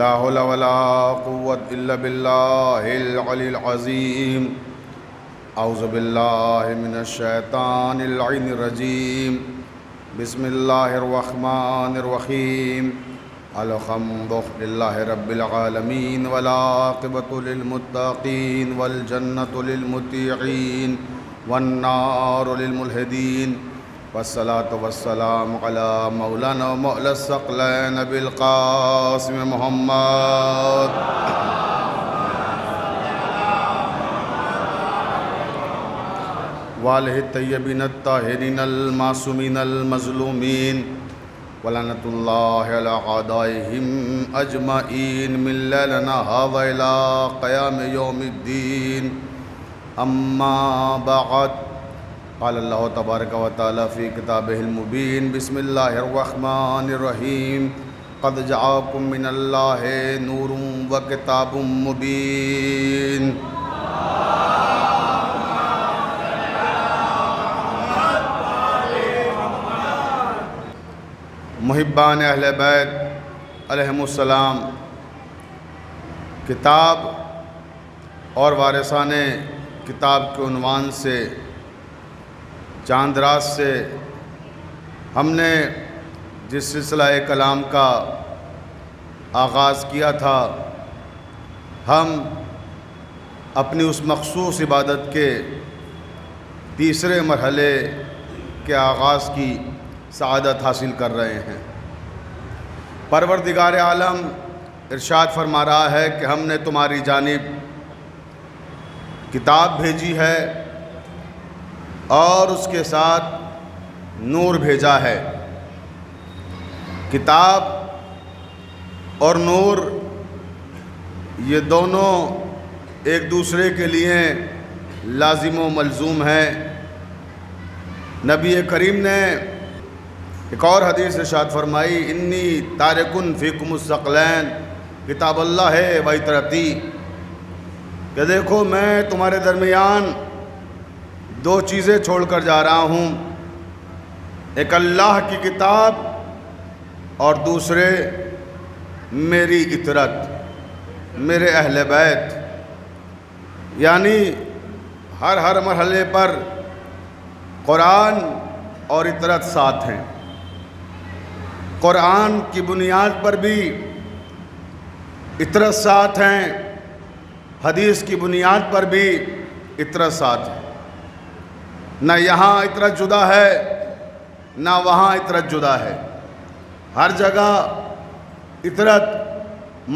لا حول ولا قوة إلا بالله العلي العظيم. أعوذ بالله من الشيطان اللعين الرجيم. بسم الله الرحمن الرحيم. الحمد لله رب العالمين والعاقبة للمتقين والجنة للمطيعين والنار للملحدين والصلاة والسلام على مولانا ومولى الثقلين بالقاسم محمد وآلہ الطیبین الطاہرین المعصومین المظلومین ولعنۃ اللہ علی اعدائہم اجمعین من لیلنا ھذا الی قیام یوم الدین. اما بعد، قال اللہ تبارک و تعالی فی کتابہ المبین. بسم اللہ الرحمن الرحیم. قد جاءکم من اللہ نور و کتاب مبین. محبان اہل بیت علیہم السلام، کتاب اور وارثان کتاب کے عنوان سے چاند رات سے ہم نے جس سلسلہ کلام کا آغاز کیا تھا، ہم اپنی اس مخصوص عبادت کے تیسرے مرحلے کے آغاز کی سعادت حاصل کر رہے ہیں. پروردگار عالم ارشاد فرما رہا ہے کہ ہم نے تمہاری جانب کتاب بھیجی ہے اور اس کے ساتھ نور بھیجا ہے. کتاب اور نور یہ دونوں ایک دوسرے کے لیے لازم و ملزوم ہیں. نبی کریم نے ایک اور حدیث ارشاد فرمائی، انی تارکن فیکم الثقلین کتاب اللہ ہے و اطرتی، کہ دیکھو میں تمہارے درمیان دو چیزیں چھوڑ کر جا رہا ہوں، ایک اللہ کی کتاب اور دوسرے میری اطرت، میرے اہل بیت. یعنی ہر مرحلے پر قرآن اور اطرت ساتھ ہیں. قرآن کی بنیاد پر بھی اطرت ساتھ ہیں، حدیث کی بنیاد پر بھی اطرت ساتھ ہے. نہ یہاں اطرت جدا ہے نہ وہاں اطرت جدا ہے، ہر جگہ اطرت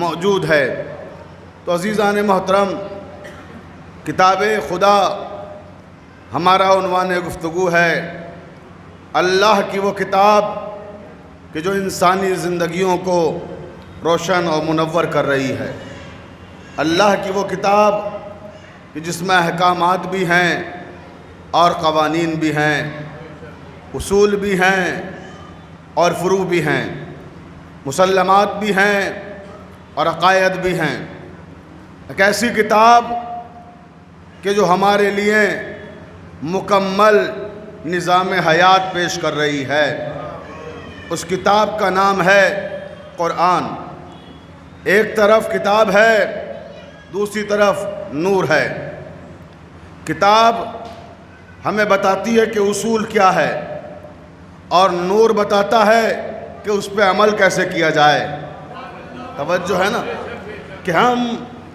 موجود ہے. تو عزیزان محترم، کتاب خدا ہمارا عنوان گفتگو ہے. اللہ کی وہ کتاب کہ جو انسانی زندگیوں کو روشن اور منور کر رہی ہے. اللہ کی وہ کتاب کہ جس میں احکامات بھی ہیں اور قوانین بھی ہیں، اصول بھی ہیں اور فروع بھی ہیں، مسلمات بھی ہیں اور عقائد بھی ہیں. ایک ایسی کتاب کہ جو ہمارے لیے مکمل نظام حیات پیش کر رہی ہے. اس کتاب کا نام ہے قرآن. ایک طرف کتاب ہے، دوسری طرف نور ہے. کتاب ہمیں بتاتی ہے کہ اصول کیا ہے اور نور بتاتا ہے کہ اس پہ عمل کیسے کیا جائے. توجہ ہے نا کہ ہم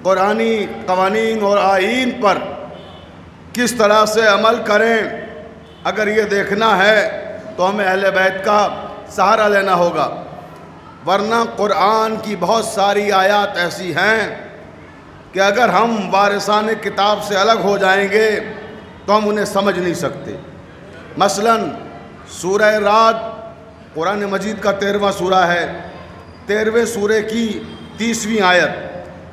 قرآنی قوانین اور آئین پر کس طرح سے عمل کریں. اگر یہ دیکھنا ہے تو ہمیں اہل بیت کا سہارا لینا ہوگا، ورنہ قرآن کی بہت ساری آیات ایسی ہیں کہ اگر ہم وارثان کتاب سے الگ ہو جائیں گے تو ہم انہیں سمجھ نہیں سکتے. مثلا سورہ رعد قرآن مجید کا 13واں سورہ ہے. 13ویں سورے کی 30ویں آیت،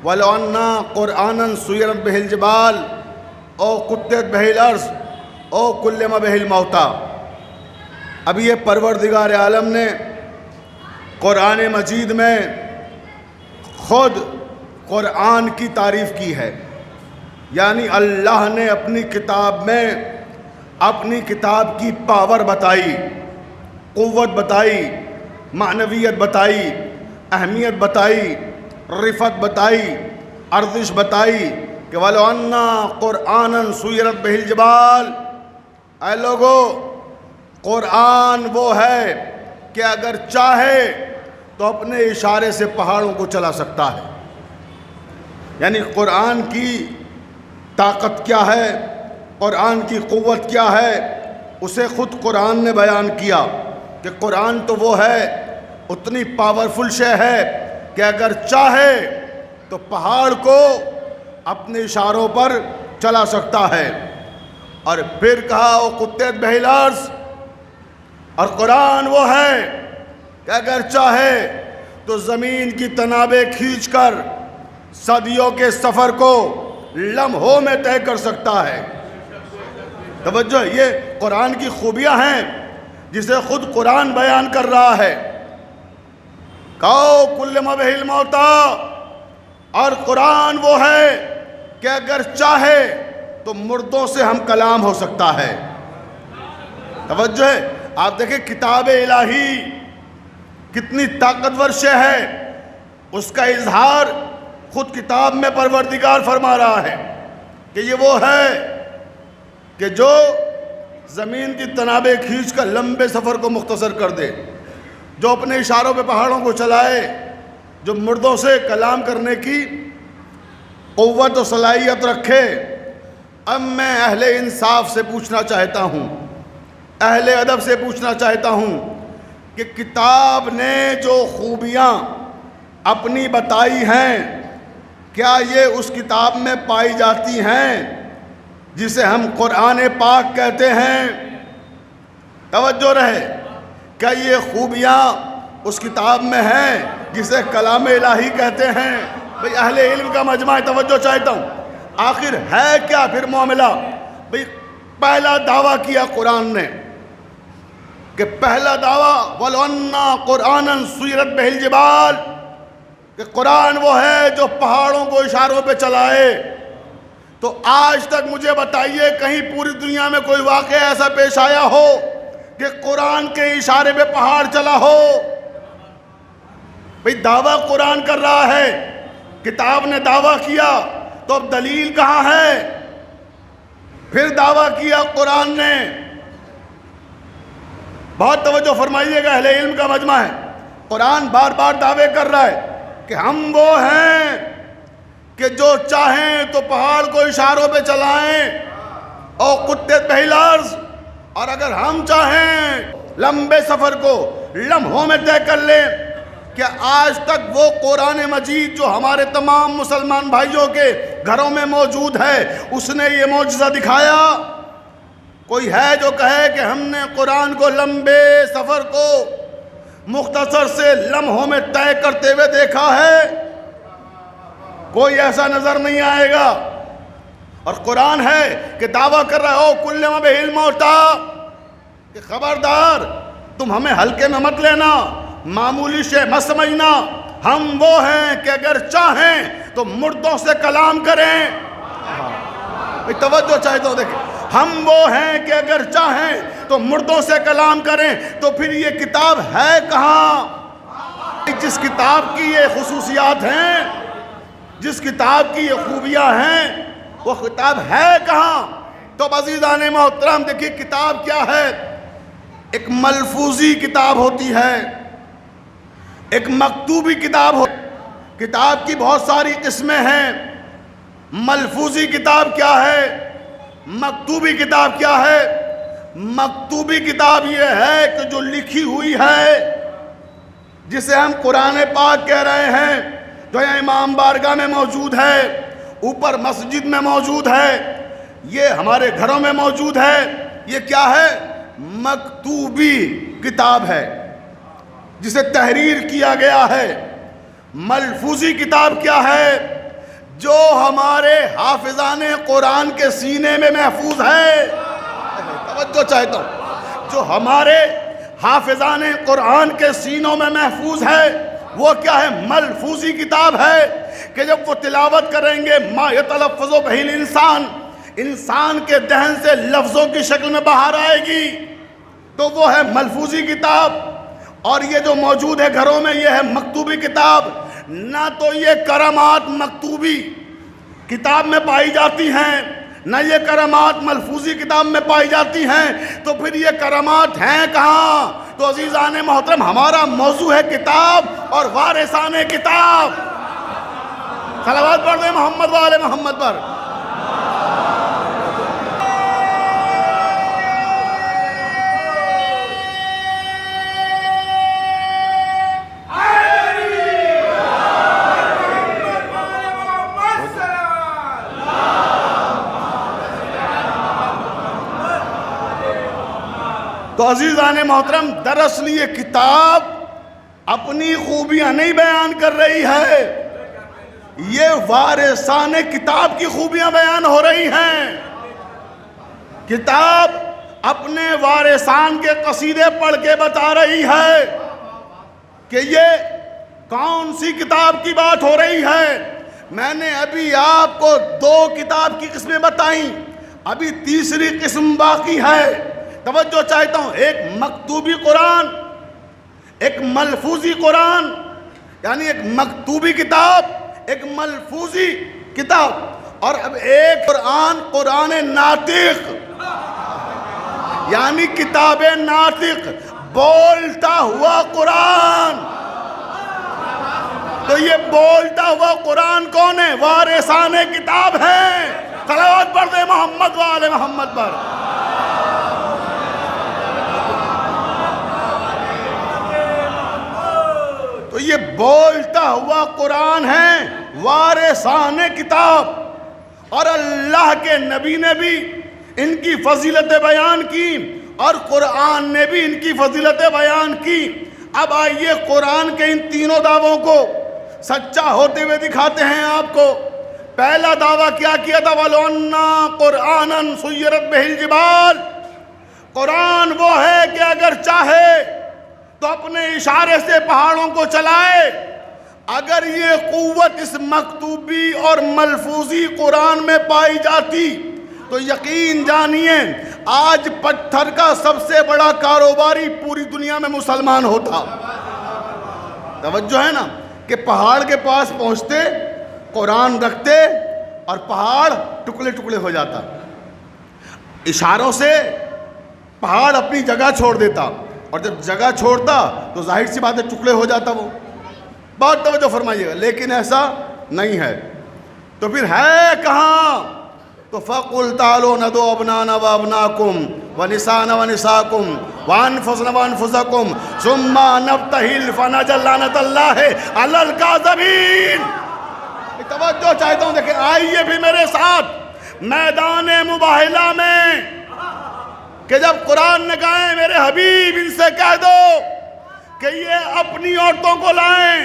وَلَوْ أَنَّا قُرْآنًا سُيِّرَتْ بِهِ الْجِبَالُ أَوْ قُطِّعَتْ بِهِ الْأَرْضُ أَوْ كُلِّمَ بِهِ الْمَوْتَىٰ. اب یہ پروردگار عالم نے قرآن مجید میں خود قرآن کی تعریف کی ہے. یعنی اللہ نے اپنی کتاب میں اپنی کتاب کی پاور بتائی، قوت بتائی، معنویت بتائی، اہمیت بتائی، رفت بتائی، ارزش بتائی کہ وَلَوْ أَنَّا قُرْآنًا سُيِّرَتْ بِهِ الْجِبَالُ، اے لوگو قرآن وہ ہے کہ اگر چاہے تو اپنے اشارے سے پہاڑوں کو چلا سکتا ہے۔ یعنی قرآن کی طاقت کیا ہے، قرآن کی قوت کیا ہے، اسے خود قرآن نے بیان کیا کہ قرآن تو وہ ہے، اتنی پاورفل شے ہے کہ اگر چاہے تو پہاڑ کو اپنے اشاروں پر چلا سکتا ہے۔ اور پھر کہا او قطعت بہ الارض، اور قرآن وہ ہے کہ اگر چاہے تو زمین کی تنابیں کھینچ کر صدیوں کے سفر کو لمحوں میں طے کر سکتا ہے۔ توجہ، یہ قرآن کی خوبیاں ہیں جسے خود قرآن بیان کر رہا ہے۔ کہو کلم بہ الموتا، اور قرآن وہ ہے کہ اگر چاہے تو مردوں سے ہم کلام ہو سکتا ہے۔ توجہ ہے، آپ دیکھیں کتاب الہی کتنی طاقتور شے ہے، اس کا اظہار خود کتاب میں پروردگار فرما رہا ہے کہ یہ وہ ہے کہ جو زمین کی تنابیں کھینچ کر لمبے سفر کو مختصر کر دے، جو اپنے اشاروں پہ پہاڑوں کو چلائے، جو مردوں سے کلام کرنے کی قوت و صلاحیت رکھے۔ اب میں اہل انصاف سے پوچھنا چاہتا ہوں، اہل ادب سے پوچھنا چاہتا ہوں کہ کتاب نے جو خوبیاں اپنی بتائی ہیں، کیا یہ اس کتاب میں پائی جاتی ہیں جسے ہم قرآن پاک کہتے ہیں؟ توجہ رہے، کیا یہ خوبیاں اس کتاب میں ہیں جسے کلام الہی کہتے ہیں؟ بھئی اہل علم کا مجمع، توجہ چاہتا ہوں، آخر ہے کیا پھر معاملہ؟ بھئی پہلا دعویٰ کیا قرآن نے کہ پہلا دعویٰ وَلَوْ أَنَّا قُرْآنًا سُيِّرَتْ بِهِ الْجِبَالُ، کہ قرآن وہ ہے جو پہاڑوں کو اشاروں پہ چلائے۔ تو آج تک مجھے بتائیے کہیں پوری دنیا میں کوئی واقعہ ایسا پیش آیا ہو کہ قرآن کے اشارے پہ پہاڑ چلا ہو؟ بھئی دعویٰ قرآن کر رہا ہے، کتاب نے دعویٰ کیا، تو اب دلیل کہاں ہے؟ پھر دعویٰ کیا قرآن نے۔ بہت توجہ فرمائیے گا، اہل علم کا مجمع ہے، قرآن بار بار دعوے کر رہا ہے کہ ہم وہ ہیں کہ جو چاہیں تو پہاڑ کو اشاروں پہ چلائیں اور قطعت بہ الارض، اور اگر ہم چاہیں لمبے سفر کو لمحوں میں طے کر لیں۔ کہ آج تک وہ قرآن مجید جو ہمارے تمام مسلمان بھائیوں کے گھروں میں موجود ہے، اس نے یہ معجزہ دکھایا؟ کوئی ہے جو کہے کہ ہم نے قرآن کو لمبے سفر کو مختصر سے لمحوں میں طے کرتے ہوئے دیکھا ہے؟ کوئی ایسا نظر نہیں آئے گا۔ اور قرآن ہے کہ دعویٰ کر رہا ہے او کلم بہ الموتا، کہ خبردار تم ہمیں ہلکے میں مت لینا، معمولی شے مت سمجھنا، ہم وہ ہیں کہ اگر چاہیں تو مردوں سے کلام کریں۔ توجہ چاہتا ہوں، دیکھیں، ہم وہ ہیں کہ اگر چاہیں تو مردوں سے کلام کریں۔ تو پھر یہ کتاب ہے کہاں؟ جس کتاب کی یہ خصوصیات ہیں، جس کتاب کی یہ خوبیاں ہیں، وہ کتاب ہے کہاں؟ تو عزیزان محترم دیکھیے کتاب کیا ہے۔ ایک ملفوظی کتاب ہوتی ہے، ایک مکتوبی کتاب ہوتی ہے۔ کتاب کی بہت ساری قسمیں ہیں۔ ملفوظی کتاب کیا ہے؟ مکتوبی کتاب کیا ہے؟ مکتوبی کتاب یہ ہے کہ جو لکھی ہوئی ہے، جسے ہم قرآن پاک کہہ رہے ہیں، جو یہاں امام بارگاہ میں موجود ہے، اوپر مسجد میں موجود ہے، یہ ہمارے گھروں میں موجود ہے۔ یہ کیا ہے؟ مکتوبی کتاب ہے جسے تحریر کیا گیا ہے۔ ملفوظی کتاب کیا ہے؟ جو ہمارے حافظان قرآن کے سینے میں محفوظ ہے۔ توجہ چاہتا ہوں، جو ہمارے حافظان قرآن کے سینوں میں محفوظ ہے، وہ کیا ہے؟ ملفوظی کتاب ہے کہ جب وہ تلاوت کریں گے ما یتلفظ بہ الانسان، انسان کے دہن سے لفظوں کی شکل میں باہر آئے گی، تو وہ ہے ملفوظی کتاب۔ اور یہ جو موجود ہے گھروں میں، یہ ہے مکتوبی کتاب۔ نہ تو یہ کرامات مکتوبی کتاب میں پائی جاتی ہیں، نہ یہ کرامات ملفوظی کتاب میں پائی جاتی ہیں، تو پھر یہ کرامات ہیں کہاں؟ تو عزیزان محترم، ہمارا موضوع ہے کتاب اور وارثان کتاب۔ صلوات پڑھ دیں محمد و آل محمد پر۔ تو عزیزان محترم، دراصل یہ کتاب اپنی خوبیاں نہیں بیان کر رہی ہے، یہ وارثان کتاب کی خوبیاں بیان ہو رہی ہیں۔ کتاب اپنے وارثان کے قصیدے پڑھ کے بتا رہی ہے کہ یہ کون سی کتاب کی بات ہو رہی ہے۔ میں نے ابھی آپ کو 2 کتاب کی قسمیں بتائیں، ابھی تیسری قسم باقی ہے۔ توجہ چاہتا ہوں، ایک مکتوبی قرآن، ایک ملفوظی قرآن، یعنی ایک مکتوبی کتاب، ایک ملفوظی کتاب، اور اب ایک قرآن ناطق، یعنی کتاب ناطق، بولتا ہوا قرآن۔ تو یہ بولتا ہوا قرآن کون ہے؟ وارثان کتاب ہے۔ صلوات پڑھ دیں محمد و آل محمد پر۔ تو یہ بولتا ہوا قرآن ہے، وارثان کتاب، اور اللہ کے نبی نے بھی ان کی فضیلتیں بیان کی اور قرآن نے بھی ان کی فضیلتیں بیان کی۔ اب آئیے قرآن کے ان تینوں دعووں کو سچا ہوتے ہوئے دکھاتے ہیں آپ کو۔ پہلا دعویٰ کیا کیا تھا؟ وَلَوْ أَنَّا قُرْآنًا سُيِّرَتْ بِهِ الْجِبَالُ، قرآن وہ ہے کہ اگر چاہے تو اپنے اشارے سے پہاڑوں کو چلائے۔ اگر یہ قوت اس مکتوبی اور ملفوظی قرآن میں پائی جاتی تو یقین جانیے آج پتھر کا سب سے بڑا کاروباری پوری دنیا میں مسلمان ہوتا۔ توجہ ہے نا کہ پہاڑ کے پاس پہنچتے، قرآن رکھتے اور پہاڑ ٹکڑے ٹکڑے ہو جاتا، اشاروں سے پہاڑ اپنی جگہ چھوڑ دیتا، اور جب جگہ چھوڑتا تو ظاہر سی بات ہے ٹکڑے ہو جاتا وہ۔ بہت توجہ فرمائیے گا، لیکن ایسا نہیں ہے۔ تو پھر ہے کہاں؟ تو فَقُلْ تَعَالُوا نَدْعُوا أَبْنَاءَنَا وَأَبْنَاءَكُمْ وَنِسَاءَنَا وَنِسَاءَكُمْ وَأَنفُسَنَا وَأَنفُسَكُمْ ثُمَّ نَبْتَهِلْ فَنَجْعَلْ لَعْنَتَ اللَّهِ عَلَى الْكَاذِبِينَ۔ توجہ چاہتا ہوں، دیکھیں آئیے بھی میرے ساتھ میدان مباہلہ میں، کہ جب قرآن نے کہا ہے میرے حبیب ان سے کہہ دو کہ یہ اپنی عورتوں کو لائیں،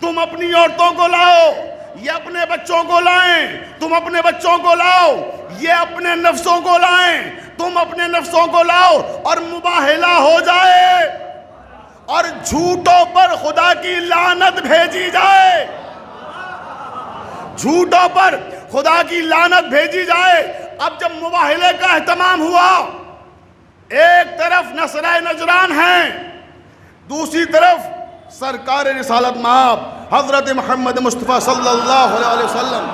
تم اپنی عورتوں کو لاؤ، یہ اپنے بچوں کو لائیں، تم اپنے بچوں کو لاؤ، یہ اپنے نفسوں کو لائیں، تم اپنے نفسوں کو لاؤ، اور مباہلہ ہو جائے اور جھوٹوں پر خدا کی لعنت بھیجی جائے، جھوٹوں پر خدا کی لعنت بھیجی جائے۔ اب جب مباہلے کا اہتمام ہوا، ایک طرف نصرہ نجران ہیں، دوسری طرف سرکار رسالت مآب حضرت محمد مصطفیٰ صلی اللہ علیہ وسلم۔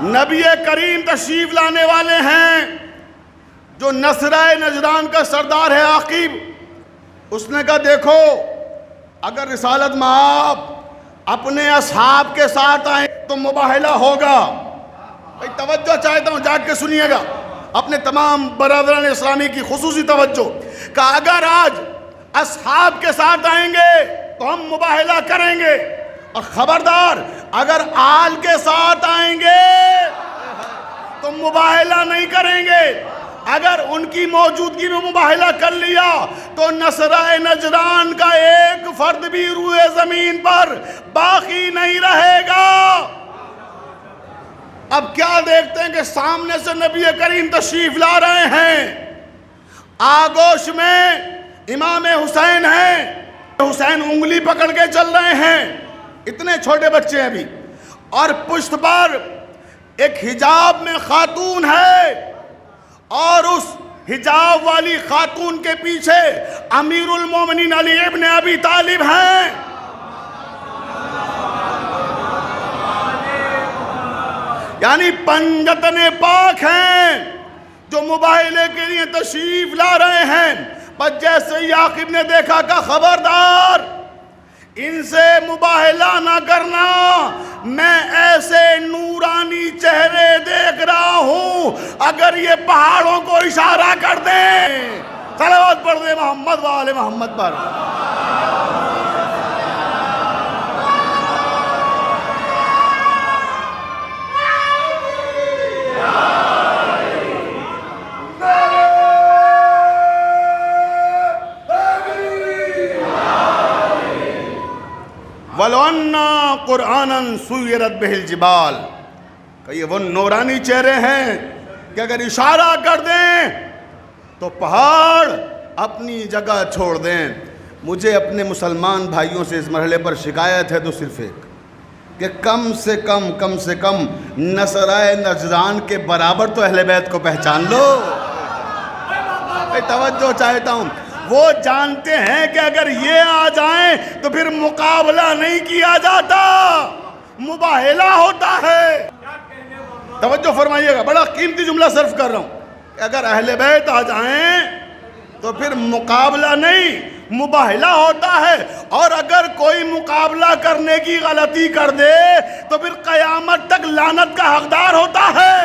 نبی کریم تشریف لانے والے ہیں، جو نصرہ نجران کا سردار ہے عاقب۔ اس نے کہا دیکھو اگر رسالت مآب اپنے اصحاب کے ساتھ آئیں تو مباہلہ ہوگا۔ بھئی توجہ چاہتا ہوں، جاگ کے سنیے گا، اپنے تمام برادران اسلامی کی خصوصی توجہ، کہ اگر آج اصحاب کے ساتھ آئیں گے تو ہم مباہلہ کریں گے، اور خبردار اگر آل کے ساتھ آئیں گے تو مباہلہ نہیں کریں گے۔ اگر ان کی موجودگی میں مباہلہ کر لیا تو نصرہ نجران کا ایک فرد بھی روئے زمین پر باقی نہیں رہے گا۔ اب کیا دیکھتے ہیں کہ سامنے سے نبی کریم تشریف لا رہے ہیں، آگوش میں امام حسین ہیں، حسین انگلی پکڑ کے چل رہے ہیں، اتنے چھوٹے بچے ہیں ابھی، اور پشت پر ایک حجاب میں خاتون ہے، اور اس حجاب والی خاتون کے پیچھے امیر المومنین علی ابن ابی طالب ہیں، یعنی پنجتن پاک ہیں جو مباہلے کے لیے تشریف لا رہے ہیں۔ بس جیسے ہی عاقب نے دیکھا کہ خبردار ان سے مباہلہ نہ کرنا، میں ایسے نورانی چہرے دیکھ رہا ہوں اگر یہ پہاڑوں کو اشارہ کر دیں۔ صلوات پڑھ دیں محمد و آل محمد پر۔ وَلَوْ أَنَّا قُرْآنًا سُيِّرَتْ بِهِ الْجِبَالِ، کہ یہ وہ نورانی چہرے ہیں کہ اگر اشارہ کر دیں تو پہاڑ اپنی جگہ چھوڑ دیں۔ مجھے اپنے مسلمان بھائیوں سے اس مرحلے پر شکایت ہے تو صرف ایک، کہ کم سے کم نصرائے نجران کے برابر تو اہل بیت کو پہچان لو۔ میں توجہ چاہتا ہوں، وہ جانتے ہیں کہ اگر یہ آ جائیں تو پھر مقابلہ نہیں کیا جاتا، مباہلہ ہوتا ہے۔ توجہ فرمائیے گا، بڑا قیمتی جملہ صرف کر رہا ہوں کہ اگر اہل بیت آ جائیں تو پھر مقابلہ نہیں، مباہلہ ہوتا ہے، اور اگر کوئی مقابلہ کرنے کی غلطی کر دے تو پھر قیامت تک لعنت کا حقدار ہوتا ہے۔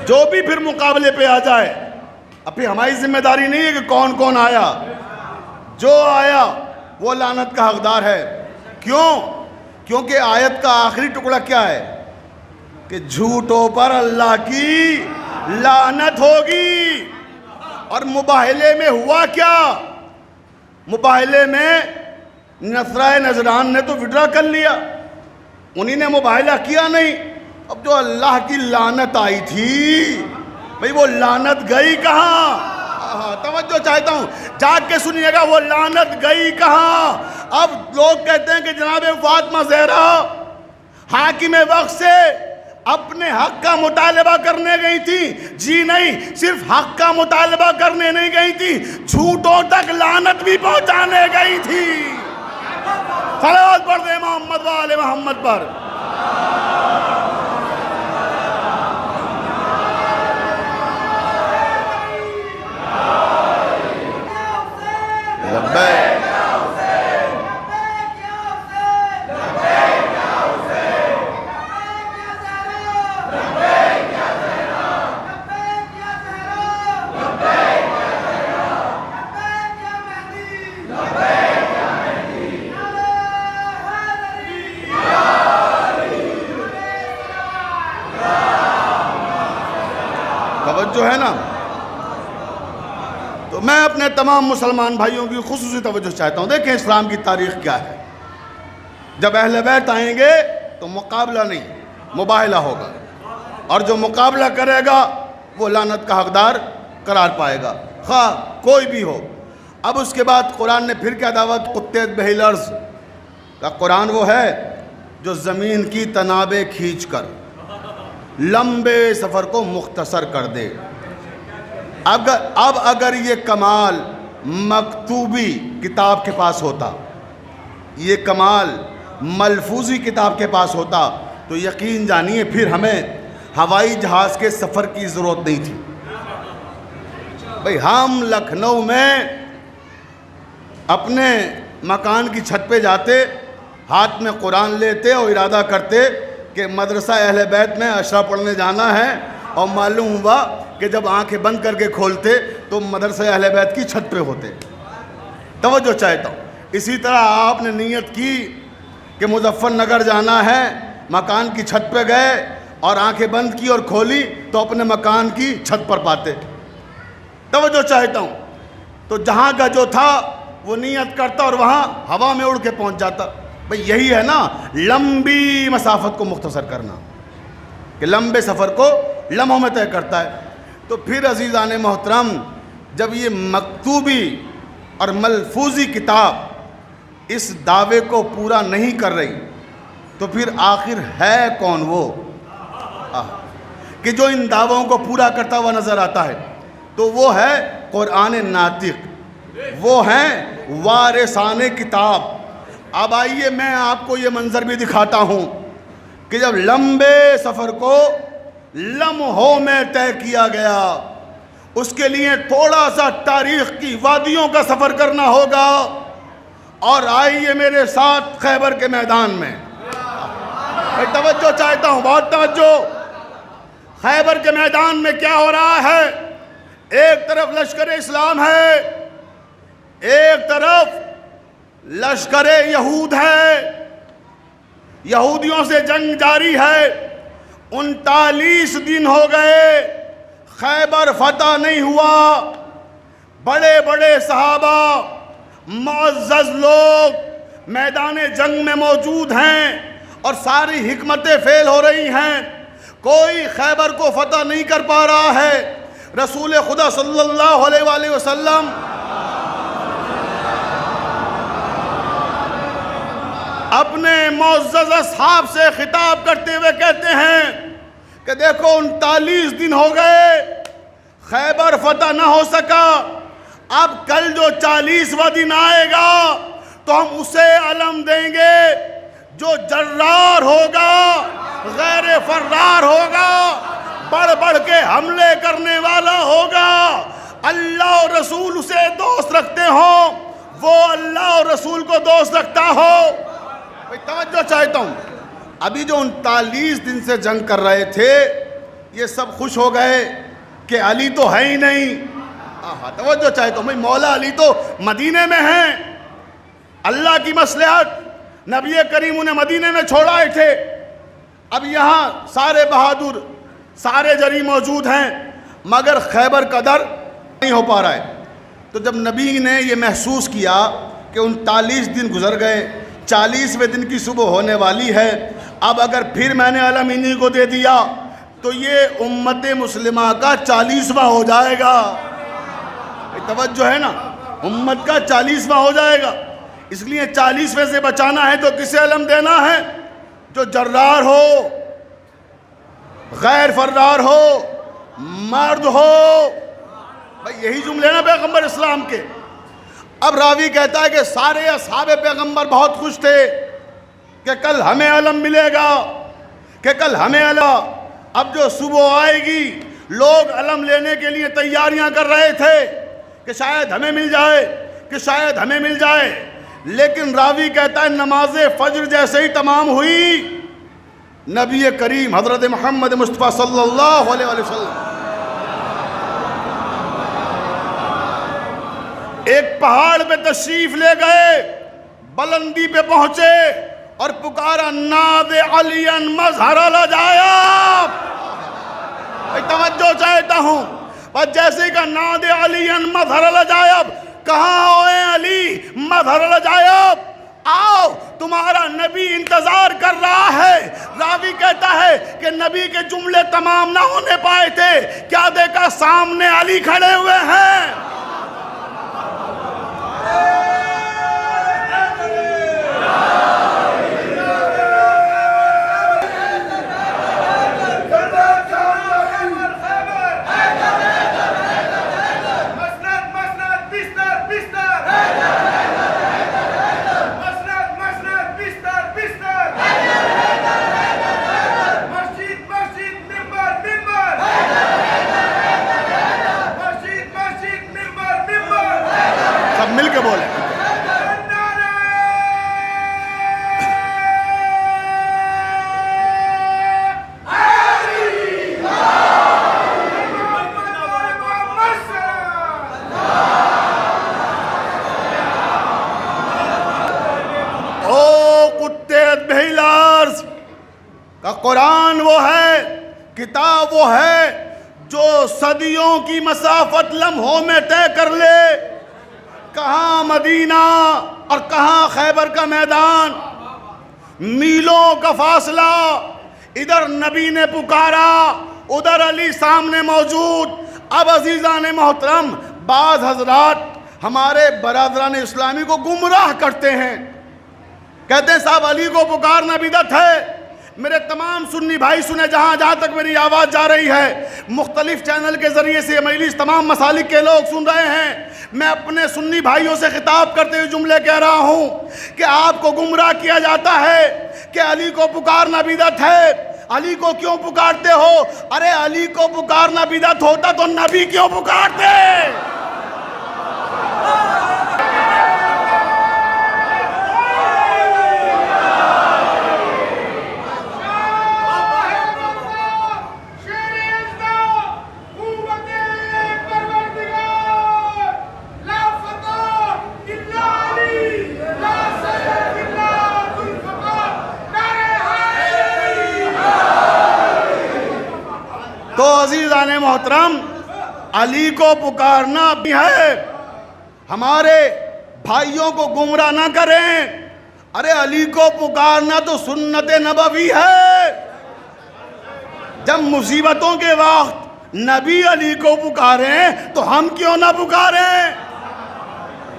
جو بھی پھر مقابلے پہ آ جائے، ابھی ہماری ذمہ داری نہیں ہے کہ کون کون آیا، جو آیا وہ لعنت کا حقدار ہے۔ کیوں؟ کیونکہ آیت کا آخری ٹکڑا کیا ہے کہ جھوٹوں پر اللہ کی لعنت ہوگی۔ اور مباہلے میں ہوا کیا؟ مباہلے میں نصرائے نجران نے تو وڈرا کر لیا، انہی نے مباہلہ کیا نہیں۔ اب جو اللہ کی لعنت آئی تھی بھئی وہ لعنت گئی کہاں؟ توجہ چاہتا ہوں، جاگ کے سنیے گا، وہ لعنت گئی کہاں؟ اب لوگ کہتے ہیں کہ جناب فاطمہ زہرا حاکم وقت سے اپنے حق کا مطالبہ کرنے گئی تھی۔ جی نہیں، صرف حق کا مطالبہ کرنے نہیں گئی تھی، جھوٹوں تک لعنت بھی پہنچانے گئی تھی۔ صلوات پڑھ دیں محمد و آل محمد پر۔ توجہ ہے نا؟ تو میں اپنے تمام مسلمان بھائیوں کی خصوصی توجہ چاہتا ہوں۔ دیکھیں اسلام کی تاریخ کیا ہے۔ جب اہل بیت آئیں گے تو مقابلہ نہیں، مباہلہ ہوگا، اور جو مقابلہ کرے گا وہ لعنت کا حقدار قرار پائے گا، خواہ کوئی بھی ہو۔ اب اس کے بعد قرآن نے پھر کیا دعوت؟ قطعت بہ الارض کا قرآن وہ ہے جو زمین کی تنابیں کھینچ کر لمبے سفر کو مختصر کر دے۔ اب اگر یہ کمال مکتوبی کتاب کے پاس ہوتا، یہ کمال ملفوظی کتاب کے پاس ہوتا، تو یقین جانیے پھر ہمیں ہوائی جہاز کے سفر کی ضرورت نہیں تھی۔ بھئی ہم لکھنؤ میں اپنے مکان کی چھت پہ جاتے، ہاتھ میں قرآن لیتے اور ارادہ کرتے کہ مدرسہ اہل بیت میں عشرہ پڑھنے جانا ہے، اور معلوم ہوا کہ جب آنکھیں بند کر کے کھولتے تو مدرسہ اہل بیت کی چھت پہ ہوتے۔ توجہ چاہتا ہوں، اسی طرح آپ نے نیت کی کہ مظفر نگر جانا ہے، مکان کی چھت پہ گئے اور آنکھیں بند کی اور کھولی تو اپنے مکان کی چھت پر پاتے۔ توجہ چاہتا ہوں، تو جہاں کا جو تھا وہ نیت کرتا اور وہاں ہوا میں اڑ کے پہنچ جاتا۔ بھئی یہی ہے نا لمبی مسافت کو مختصر کرنا، کہ لمبے سفر کو لمحوں میں طے کرتا ہے۔ تو پھر عزیزان محترم، جب یہ مکتوبی اور ملفوظی کتاب اس دعوے کو پورا نہیں کر رہی تو پھر آخر ہے کون وہ کہ جو ان دعووں کو پورا کرتا ہوا نظر آتا ہے؟ تو وہ ہے قرآن ناطق، وہ ہیں وارثان کتاب۔ اب آئیے میں آپ کو یہ منظر بھی دکھاتا ہوں کہ جب لمبے سفر کو لمحوں میں طے کیا گیا، اس کے لیے تھوڑا سا تاریخ کی وادیوں کا سفر کرنا ہوگا۔ اور آئیے میرے ساتھ خیبر کے میدان میں، میں توجہ چاہتا ہوں، بہت توجہ۔ خیبر کے میدان میں کیا ہو رہا ہے؟ ایک طرف لشکر اسلام ہے، ایک طرف لشکر یہود ہے، یہودیوں سے جنگ جاری ہے۔ 39 دن ہو گئے، خیبر فتح نہیں ہوا۔ بڑے بڑے صحابہ، معزز لوگ میدان جنگ میں موجود ہیں اور ساری حکمتیں فیل ہو رہی ہیں، کوئی خیبر کو فتح نہیں کر پا رہا ہے۔ رسول خدا صلی اللہ علیہ وآلہ وسلم اپنے معزز اصحاب سے خطاب کرتے ہوئے کہتے ہیں کہ دیکھو 39 دن ہو گئے، خیبر فتح نہ ہو سکا، اب کل جو 40واں دن آئے گا تو ہم اسے علم دیں گے، جو جرار ہوگا، غیر فرار ہوگا، بڑھ بڑھ کے حملے کرنے والا ہوگا، اللہ اور رسول اسے دوست رکھتے ہوں، وہ اللہ اور رسول کو دوست رکھتا ہو۔ بھئی توجہ چاہتا ہوں، ابھی جو 39 دن سے جنگ کر رہے تھے یہ سب خوش ہو گئے کہ علی تو ہے ہی نہیں۔ توجہ چاہتا ہوں، بھئی مولا علی تو مدینے میں ہیں، اللہ کی مصلحت، نبی کریم انہیں مدینے میں چھوڑائے تھے، اب یہاں سارے بہادر، سارے جری موجود ہیں، مگر خیبر کا در نہیں ہو پا رہا ہے۔ تو جب نبی نے یہ محسوس کیا کہ 39 دن گزر گئے، 40ویں دن کی صبح ہونے والی ہے، اب اگر پھر میں نے علم انہی کو دے دیا تو یہ امت مسلمہ کا 40واں ہو جائے گا۔ توجہ ہے نا، امت کا 40واں ہو جائے گا، اس لیے 40ویں سے بچانا ہے تو کسے علم دینا ہے؟ جو جرار ہو، غیر فرار ہو، مرد ہو۔ بھئی یہی جملے نا پیغمبر اسلام کے۔ اب راوی کہتا ہے کہ سارے اصحاب پیغمبر بہت خوش تھے کہ کل ہمیں علم ملے گا، کہ کل ہمیں علم۔ اب جو صبح آئے گی لوگ علم لینے کے لیے تیاریاں کر رہے تھے کہ شاید ہمیں مل جائے، کہ شاید ہمیں مل جائے، لیکن راوی کہتا ہے نماز فجر جیسے ہی تمام ہوئی، نبی کریم حضرت محمد مصطفیٰ صلی اللہ علیہ وسلم ایک پہاڑ پہ تشریف لے گئے، بلندی پہ پہنچے اور پکارا ناد علی مظہر العجائب۔ توجہ چاہتا ہوں، اور جیسے کہ ناد علی مظہر العجائب، کہاں ہوئے علی مظہر العجائب، آؤ تمہارا نبی انتظار کر رہا ہے۔ راوی کہتا ہے کہ نبی کے جملے تمام نہ ہونے پائے تھے، کیا دیکھا سامنے علی کھڑے ہوئے ہیں۔ مل کے بولیں۔ او کتے بہیلارز کا قرآن وہ ہے، کتاب وہ ہے جو صدیوں کی مسافت لمحوں میں طے کر لے۔ کہاں مدینہ اور کہاں خیبر کا میدان، میلوں کا فاصلہ، ادھر نبی نے پکارا، ادھر علی سامنے موجود۔ اب عزیزان محترم، بعض حضرات ہمارے برادران اسلامی کو گمراہ کرتے ہیں، کہتے ہیں صاحب علی کو پکارنا بدعت ہے، میرے تمام سنی بھائی سنے جہاں جہاں تک میری آواز جا رہی ہے، مختلف چینل کے ذریعے سے یہ مجلس تمام مسالک کے لوگ سن رہے ہیں، میں اپنے سنی بھائیوں سے خطاب کرتے ہوئے جملے کہہ رہا ہوں کہ آپ کو گمراہ کیا جاتا ہے کہ علی کو پکارنا بدعت ہے، علی کو کیوں پکارتے ہو؟ ارے علی کو پکارنا بدعت ہوتا تو نبی کیوں پکارتے؟ تو عزیزان محترم، علی کو پکارنا بھی ہے، ہمارے بھائیوں کو گمراہ نہ کریں۔ ارے علی کو پکارنا تو سنت نبوی ہے، جب مصیبتوں کے وقت نبی علی کو پکاریں تو ہم کیوں نہ پکاریں؟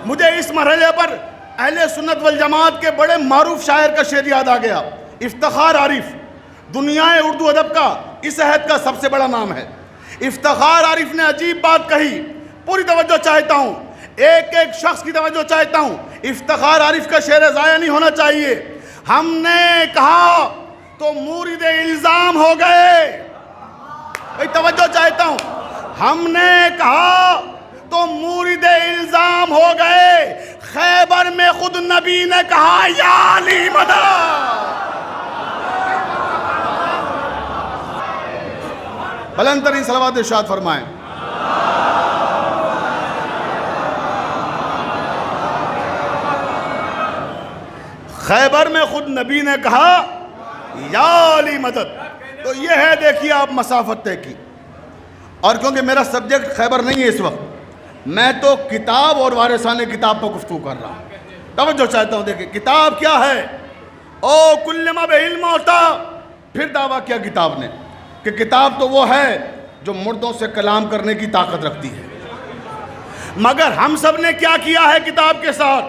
مجھے اس مرحلے پر اہل سنت والجماعت کے بڑے معروف شاعر کا شعر یاد آ گیا، افتخار عارف، دنیا اردو ادب کا اس عہد کا سب سے بڑا نام ہے۔ افتخار عارف نے عجیب بات کہی، پوری توجہ چاہتا ہوں، ایک ایک شخص کی توجہ چاہتا ہوں، افتخار عارف کا شعر ضائع نہیں ہونا چاہیے۔ ہم نے کہا تو مورد الزام ہو گئے، بھئی توجہ چاہتا ہوں، ہم نے کہا تو مورد الزام ہو گئے، خیبر میں خود نبی نے کہا یا علی مدد۔ بلند ترین صلوات ارشاد فرمائیں۔ خیبر میں خود نبی نے کہا یا علی مدد۔ تو یہ ہے، دیکھیے آپ مسافت طے کی، اور کیونکہ میرا سبجیکٹ خیبر نہیں ہے اس وقت، میں تو کتاب اور وارثان کتاب پر گفتگو کر رہا ہوں۔ توجہ چاہتا ہوں، دیکھیں کتاب کیا ہے۔ او کل ما بعلم ہوتا، پھر دعویٰ کیا کتاب نے کہ کتاب تو وہ ہے جو مردوں سے کلام کرنے کی طاقت رکھتی ہے، مگر ہم سب نے کیا کیا ہے کتاب کے ساتھ؟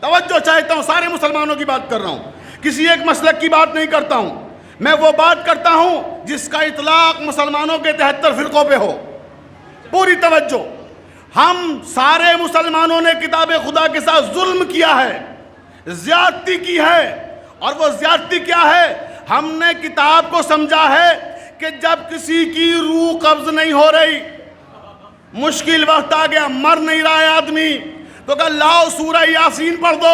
توجہ چاہتا ہوں، سارے مسلمانوں کی بات کر رہا ہوں، کسی ایک مسلک کی بات نہیں کرتا ہوں، میں وہ بات کرتا ہوں جس کا اطلاق مسلمانوں کے 73 فرقوں پہ ہو۔ پوری توجہ، ہم سارے مسلمانوں نے کتاب خدا کے ساتھ ظلم کیا ہے، زیادتی کی ہے، اور وہ زیادتی کیا ہے؟ ہم نے کتاب کو سمجھا ہے کہ جب کسی کی روح قبض نہیں ہو رہی، مشکل وقت آ گیا، مر نہیں رہا ہے آدمی، تو کہا لاؤ سورہ یاسین پڑھ دو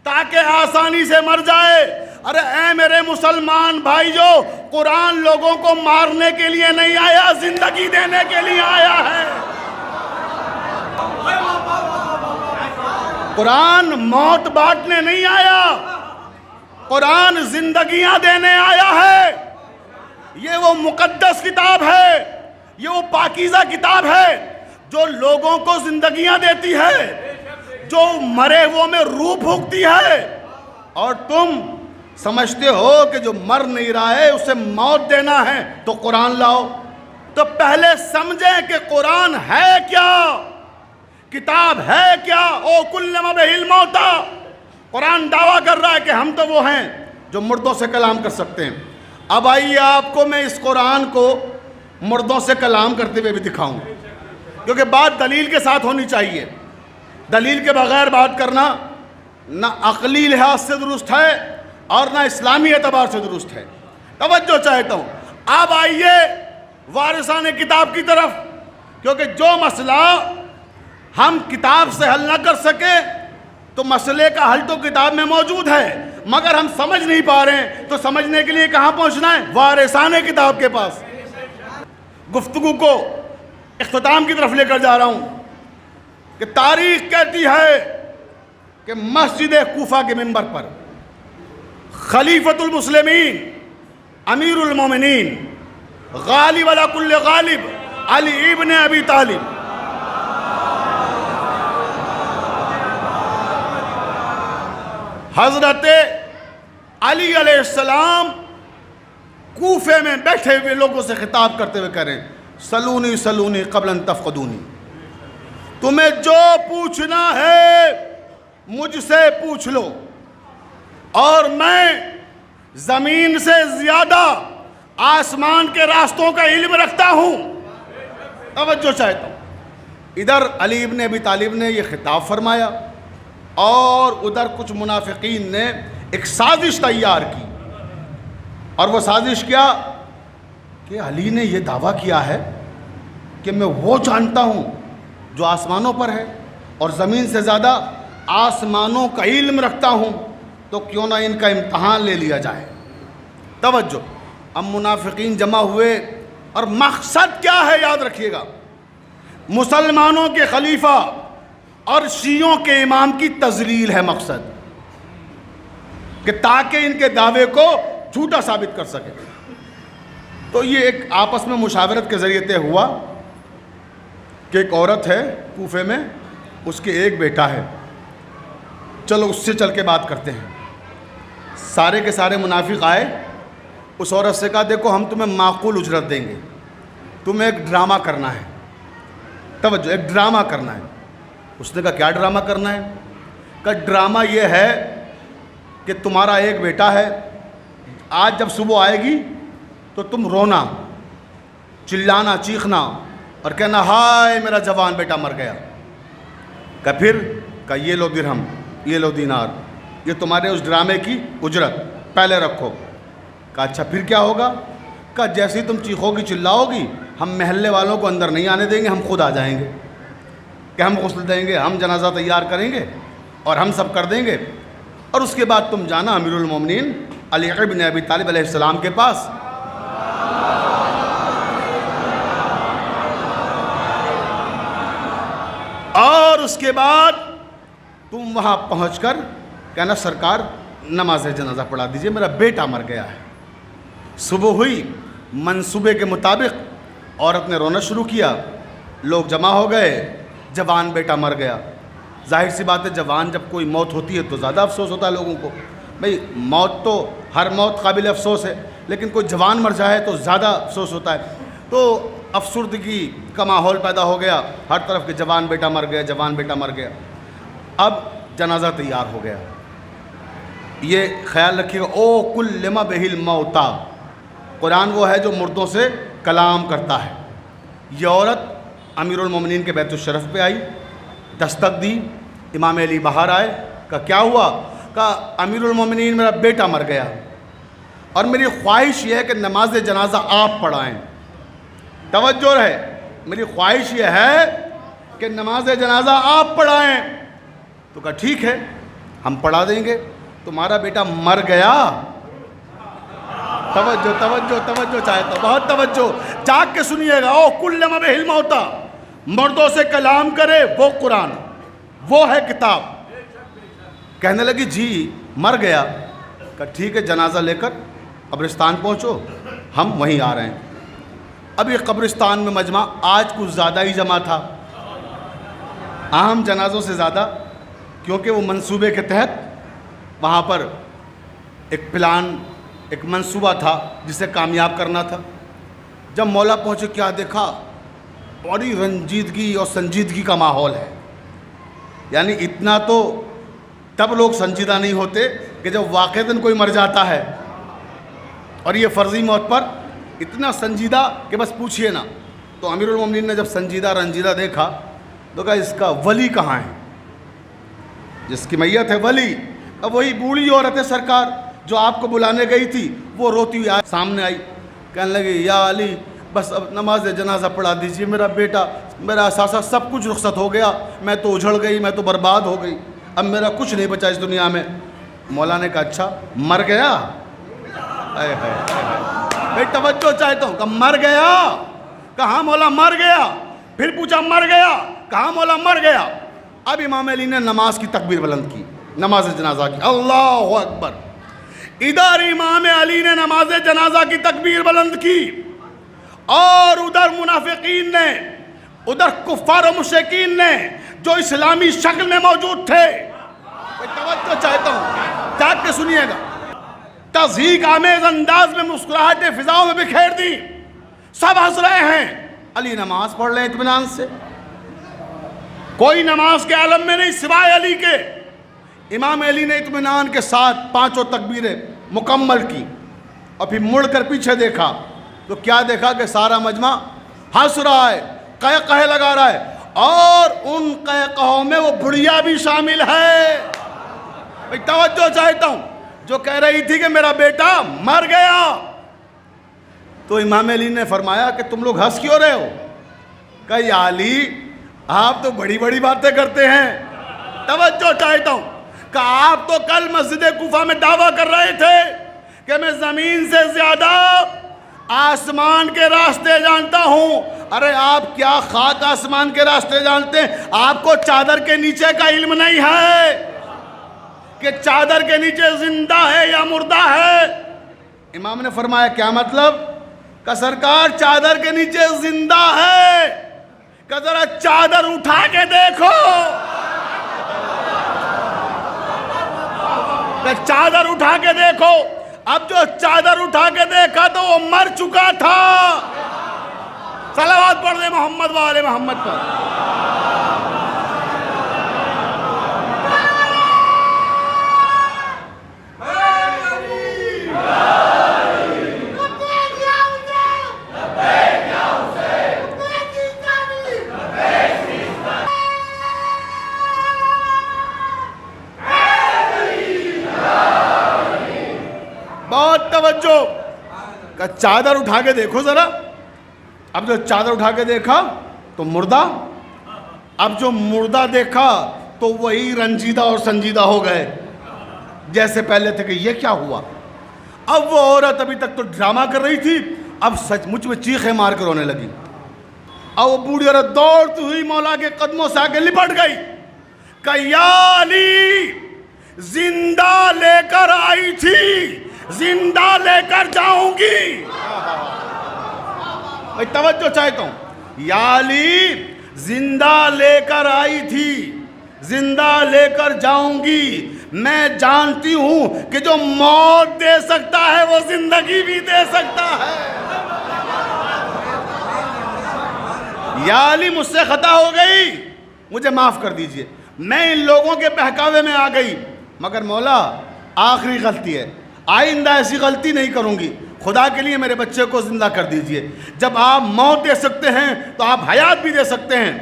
تاکہ آسانی سے مر جائے۔ ارے اے میرے مسلمان بھائیو، قرآن لوگوں کو مارنے کے لیے نہیں آیا، زندگی دینے کے لیے آیا ہے۔ قرآن موت بانٹنے نہیں آیا، قرآن زندگیاں دینے آیا ہے۔ یہ وہ مقدس کتاب ہے، یہ وہ پاکیزہ کتاب ہے جو لوگوں کو زندگیاں دیتی ہے، جو مرے وہ میں روح پھونکتی ہے، اور تم سمجھتے ہو کہ جو مر نہیں رہا ہے اسے موت دینا ہے تو قرآن لاؤ۔ تو پہلے سمجھیں کہ قرآن ہے کیا، کتاب ہے کیا۔ او کل ما بعلم ہوتا، قرآن دعویٰ کر رہا ہے کہ ہم تو وہ ہیں جو مردوں سے کلام کر سکتے ہیں۔ اب آئیے آپ کو میں اس قرآن کو مردوں سے کلام کرتے ہوئے بھی دکھاؤں، کیونکہ بات دلیل کے ساتھ ہونی چاہیے، دلیل کے بغیر بات کرنا نہ عقلی لحاظ سے درست ہے اور نہ اسلامی اعتبار سے درست ہے۔ توجہ چاہتا ہوں، اب آئیے وارثان کتاب کی طرف، کیونکہ جو مسئلہ ہم کتاب سے حل نہ کر سکے تو مسئلے کا حل تو کتاب میں موجود ہے، مگر ہم سمجھ نہیں پا رہے ہیں، تو سمجھنے کے لیے کہاں پہنچنا ہے؟ وارثان کتاب کے پاس۔ گفتگو کو اختتام کی طرف لے کر جا رہا ہوں کہ تاریخ کہتی ہے کہ مسجد کوفہ کے منبر پر خلیفۃ المسلمین، امیر المومنین، غالب علی کل غالب، علی ابن ابی طالب، حضرت علی علیہ السلام کوفے میں بیٹھے ہوئے لوگوں سے خطاب کرتے ہوئے کہہ رہے ہیں سلونی سلونی قبل ان تفقدونی، تمہیں جو پوچھنا ہے مجھ سے پوچھ لو، اور میں زمین سے زیادہ آسمان کے راستوں کا علم رکھتا ہوں۔ توجہ چاہتا ہوں، ادھر علی ابن ابی طالب نے یہ خطاب فرمایا اور ادھر کچھ منافقین نے ایک سازش تیار کی، اور وہ سازش کیا کہ علی نے یہ دعویٰ کیا ہے کہ میں وہ جانتا ہوں جو آسمانوں پر ہے اور زمین سے زیادہ آسمانوں کا علم رکھتا ہوں، تو کیوں نہ ان کا امتحان لے لیا جائے۔ توجہ، اب منافقین جمع ہوئے، اور مقصد کیا ہے یاد رکھیے گا، مسلمانوں کے خلیفہ اور شیعوں کے امام کی تذلیل ہے مقصد، کہ تاکہ ان کے دعوے کو جھوٹا ثابت کر سکے۔ تو یہ ایک آپس میں مشاورت کے ذریعے طے ہوا کہ ایک عورت ہے کوفے میں، اس کے ایک بیٹا ہے، چلو اس سے چل کے بات کرتے ہیں۔ سارے کے سارے منافق آئے، اس عورت سے کہا دیکھو ہم تمہیں معقول اجرت دیں گے، تمہیں ایک ڈرامہ کرنا ہے۔ توجہ، ایک ڈرامہ کرنا ہے۔ اس نے کہا کیا ڈرامہ کرنا ہے؟ کہا ڈرامہ یہ ہے کہ تمہارا ایک بیٹا ہے، آج جب صبح آئے گی تو تم رونا، چلانا، چیخنا اور کہنا ہائے میرا جوان بیٹا مر گیا۔ کہا پھر؟ کہا یہ لو درہم، یہ لو دینار، یہ تمہارے اس ڈرامے کی اجرت، پہلے رکھو۔ کہا اچھا پھر کیا ہوگا؟ کہا جیسے ہی تم چیخو گی چلاؤ گی، ہم محلے والوں کو اندر نہیں آنے دیں گے، ہم خود آ جائیں گے، کہ ہم غسل دیں گے، ہم جنازہ تیار کریں گے اور ہم سب کر دیں گے، اور اس کے بعد تم جانا امیر المومنین علی ابن ابی طالب علیہ السلام کے پاس۔ اور اس کے بعد تم وہاں پہنچ کر کہنا سرکار نماز جنازہ پڑھا دیجئے، میرا بیٹا مر گیا ہے۔ صبح ہوئی، منصوبے کے مطابق عورت نے رونا شروع کیا، لوگ جمع ہو گئے، جوان بیٹا مر گیا۔ ظاہر سی بات ہے جوان جب کوئی موت ہوتی ہے تو زیادہ افسوس ہوتا ہے لوگوں کو، بھئی موت تو ہر موت قابل افسوس ہے، لیکن کوئی جوان مر جائے تو زیادہ افسوس ہوتا ہے۔ تو افسردگی کا ماحول پیدا ہو گیا، ہر طرف کہ جوان بیٹا مر گیا، جوان بیٹا مر گیا۔ اب جنازہ تیار ہو گیا۔ یہ خیال رکھیے گا او کلم بہ الموتیٰ، قرآن وہ ہے جو مردوں سے کلام کرتا ہے۔ یہ عورت امیر المومنین کے بیت الشرف پہ آئی، دستک دی، امام علی باہر آئے، کہا کیا ہوا؟ کہا امیر المومنین میرا بیٹا مر گیا، اور میری خواہش یہ ہے کہ نماز جنازہ آپ پڑھائیں۔ توجہ رہے، میری خواہش یہ ہے کہ نماز جنازہ آپ پڑھائیں۔ تو کہا ٹھیک ہے ہم پڑھا دیں گے، تمہارا بیٹا مر گیا۔ توجہ توجہ توجہ چاہتا ہوں، بہت توجہ، جاگ کے سنیے گا۔ او کلم بہ الموتیٰ، مردوں سے کلام کرے وہ قرآن، وہ ہے کتاب۔ کہنے لگی جی مر گیا۔ کہا ٹھیک ہے جنازہ لے کر قبرستان پہنچو، ہم وہیں آ رہے ہیں۔ اب یہ قبرستان میں مجمع آج کچھ زیادہ ہی جمع تھا، عام جنازوں سے زیادہ، کیونکہ وہ منصوبے کے تحت وہاں پر ایک پلان، ایک منصوبہ تھا جسے کامیاب کرنا تھا۔ جب مولا پہنچے کیا دیکھا؟ بڑی رنجیدگی اور سنجیدگی کا ماحول ہے۔ یعنی اتنا تو تب لوگ سنجیدہ نہیں ہوتے کہ جب واقعتاً کوئی مر جاتا ہے، اور یہ فرضی موت پر اتنا سنجیدہ کہ بس پوچھئے نا۔ تو امیر المومنین نے جب سنجیدہ رنجیدہ دیکھا تو کہا اس کا ولی کہاں ہے؟ جس کی میت ہے ولی؟ اب وہی بوڑھی عورت ہے سرکار جو آپ کو بلانے گئی تھی، وہ روتی ہوئی سامنے آئی، کہنے لگی یا علی بس اب نماز جنازہ پڑھا دیجیے، میرا بیٹا، میرا اثاثہ سب کچھ رخصت ہو گیا، میں تو اجھڑ گئی، میں تو برباد ہو گئی، اب میرا کچھ نہیں بچا اس دنیا میں۔ مولا نے کہا اچھا مر گیا؟ اے ہے بھائی توجہ چاہتا ہوں، کہ مر گیا؟ کہاں مولا مر گیا؟ پھر پوچھا مر گیا؟ کہاں مولا مر گیا؟ اب امام علی نے نماز کی تکبیر بلند کی، نماز جنازہ کی، اللہ اکبر۔ ادھر امام علی نے نماز جنازہ کی تکبیر بلند کی، اور ادھر منافقین نے، ادھر کفار و مشرکین نے جو اسلامی شکل میں موجود تھے، توجہ چاہتا ہوں، جاگ کے سنیے گا، تضحیک آمیز انداز میں مسکراہٹیں فضاؤں میں بکھیر دی، سب ہنس رہے ہیں۔ علی نماز پڑھ لیں اطمینان سے، کوئی نماز کے عالم میں نہیں سوائے علی کے۔ امام علی نے اطمینان کے ساتھ پانچوں تکبیریں مکمل کی اور پھر مڑ کر پیچھے دیکھا تو کیا دیکھا کہ سارا مجمع ہنس رہا ہے، قہقہے لگا رہا ہے، اور ان قہقہوں میں وہ بڑھیا بھی شامل ہے۔ بھئی توجہ چاہتا ہوں، جو کہہ رہی تھی کہ میرا بیٹا مر گیا، تو امام علی نے فرمایا کہ تم لوگ ہنس کیوں رہے ہو؟ کہ یا علی آپ تو بڑی بڑی باتیں کرتے ہیں۔ توجہ چاہتا ہوں کہ آپ تو کل مسجد کوفہ میں دعویٰ کر رہے تھے کہ میں زمین سے زیادہ آسمان کے راستے جانتا ہوں۔ ارے آپ کیا خاک آسمان کے راستے جانتے ہیں؟ آپ کو چادر کے نیچے کا علم نہیں ہے کہ چادر کے نیچے زندہ ہے یا مردہ ہے۔ امام نے فرمایا کیا مطلب؟ کہ سرکار چادر کے نیچے زندہ ہے، کہ ذرا چادر اٹھا کے دیکھو، کہ چادر اٹھا کے دیکھو۔ اب جو چادر اٹھا کے دیکھا تو وہ مر چکا تھا۔ صلوات پڑھ دے محمد و آل محمد پر۔ بہت توجہ، کہ چادر اٹھا کے دیکھو ذرا۔ اب جو چادر اٹھا کے دیکھا تو مردہ، اب جو مردہ دیکھا تو وہی رنجیدہ اور سنجیدہ ہو گئے جیسے پہلے تھے کہ یہ کیا ہوا۔ اب وہ عورت ابھی تک تو ڈرامہ کر رہی تھی، اب سچ مچ میں چیخیں مار کر رونے لگی۔ اب وہ بوڑھی عورت دوڑتی ہوئی مولا کے قدموں سے آگے لپٹ گئی کہ یا علی زندہ لے کر آئی تھی، زندہ لے کر جاؤں گی۔ میں توجہ چاہتا ہوں، یا علی زندہ لے کر آئی تھی، زندہ لے کر جاؤں گی۔ میں جانتی ہوں کہ جو موت دے سکتا ہے وہ زندگی بھی دے سکتا ہے۔ یا علی مجھ سے خطا ہو گئی، مجھے معاف کر دیجئے، میں ان لوگوں کے بہکاوے میں آ گئی، مگر مولا آخری غلطی ہے، آئندہ ایسی غلطی نہیں کروں گی، خدا کے لیے میرے بچے کو زندہ کر دیجئے۔ جب آپ موت دے سکتے ہیں تو آپ حیات بھی دے سکتے ہیں۔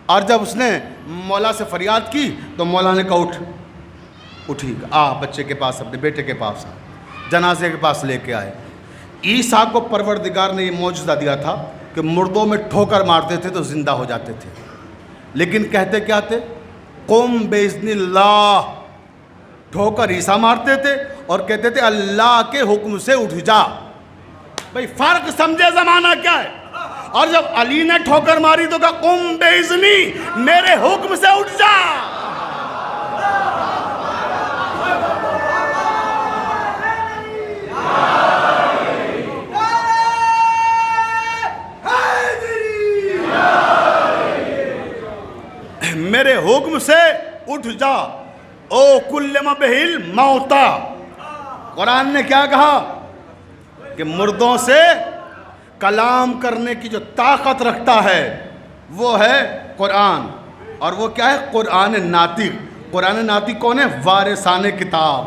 اور جب اس نے مولا سے فریاد کی تو مولا نے کہا اٹھی، بچے کے پاس، اپنے بیٹے کے پاس جنازے کے پاس لے کے آئے۔ عیسیٰ کو پروردگار نے یہ معجزہ دیا تھا کہ مردوں میں ٹھوکر مارتے تھے تو زندہ ہو جاتے تھے، لیکن کہتے کیا تھے؟ قم باذن اللہ۔ ٹھوکر عیسیٰ مارتے تھے اور کہتے تھے اللہ کے حکم سے اٹھ جا۔ بھئی فرق سمجھے زمانہ کیا ہے؟ اور جب علی نے ٹھوکر ماری تو کہا قم باذنی، میرے حکم سے اٹھ جا۔ میرے حکم سے اٹھ جا، او کلم بہل موتا۔ قرآن نے کیا کہا کہ مردوں سے کلام کرنے کی جو طاقت رکھتا ہے وہ ہے قرآن، اور وہ کیا ہے؟ قرآن ناطق۔ قرآن ناطق کون ہے؟ وارثان کتاب۔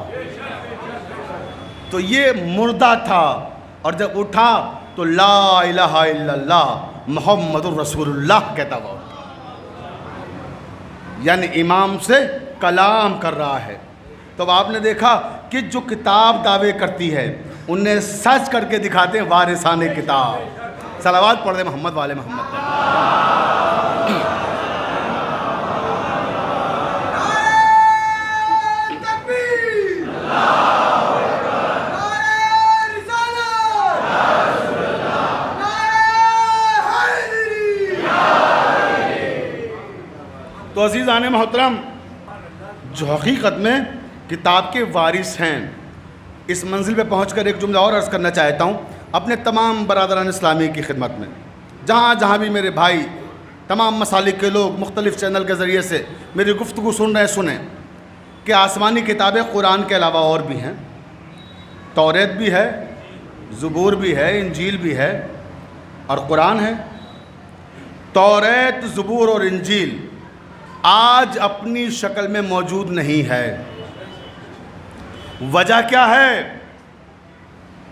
تو یہ مردہ تھا، اور جب اٹھا تو لا الہ الا اللہ محمد الرسول اللہ کہتا ہوا، یعنی امام سے کلام کر رہا ہے۔ تو آپ نے دیکھا کہ جو کتاب دعوے کرتی ہے انہیں سچ کر کے دکھاتے ہیں وارثان کتاب۔ صلوات پڑھ دے محمد والے محمد پر۔ تو عزیزان محترم، جو حقیقت میں کتاب کے وارث ہیں، اس منزل پہ پہنچ کر ایک جملہ اور عرض کرنا چاہتا ہوں اپنے تمام برادران اسلامی کی خدمت میں، جہاں جہاں بھی میرے بھائی تمام مسالک کے لوگ مختلف چینل کے ذریعے سے میری گفتگو سن رہے سنیں کہ آسمانی کتابیں قرآن کے علاوہ اور بھی ہیں، توریت بھی ہے، زبور بھی ہے، انجیل بھی ہے، اور قرآن ہے۔ توریت، زبور اور انجیل آج اپنی شکل میں موجود نہیں ہے۔ وجہ کیا ہے؟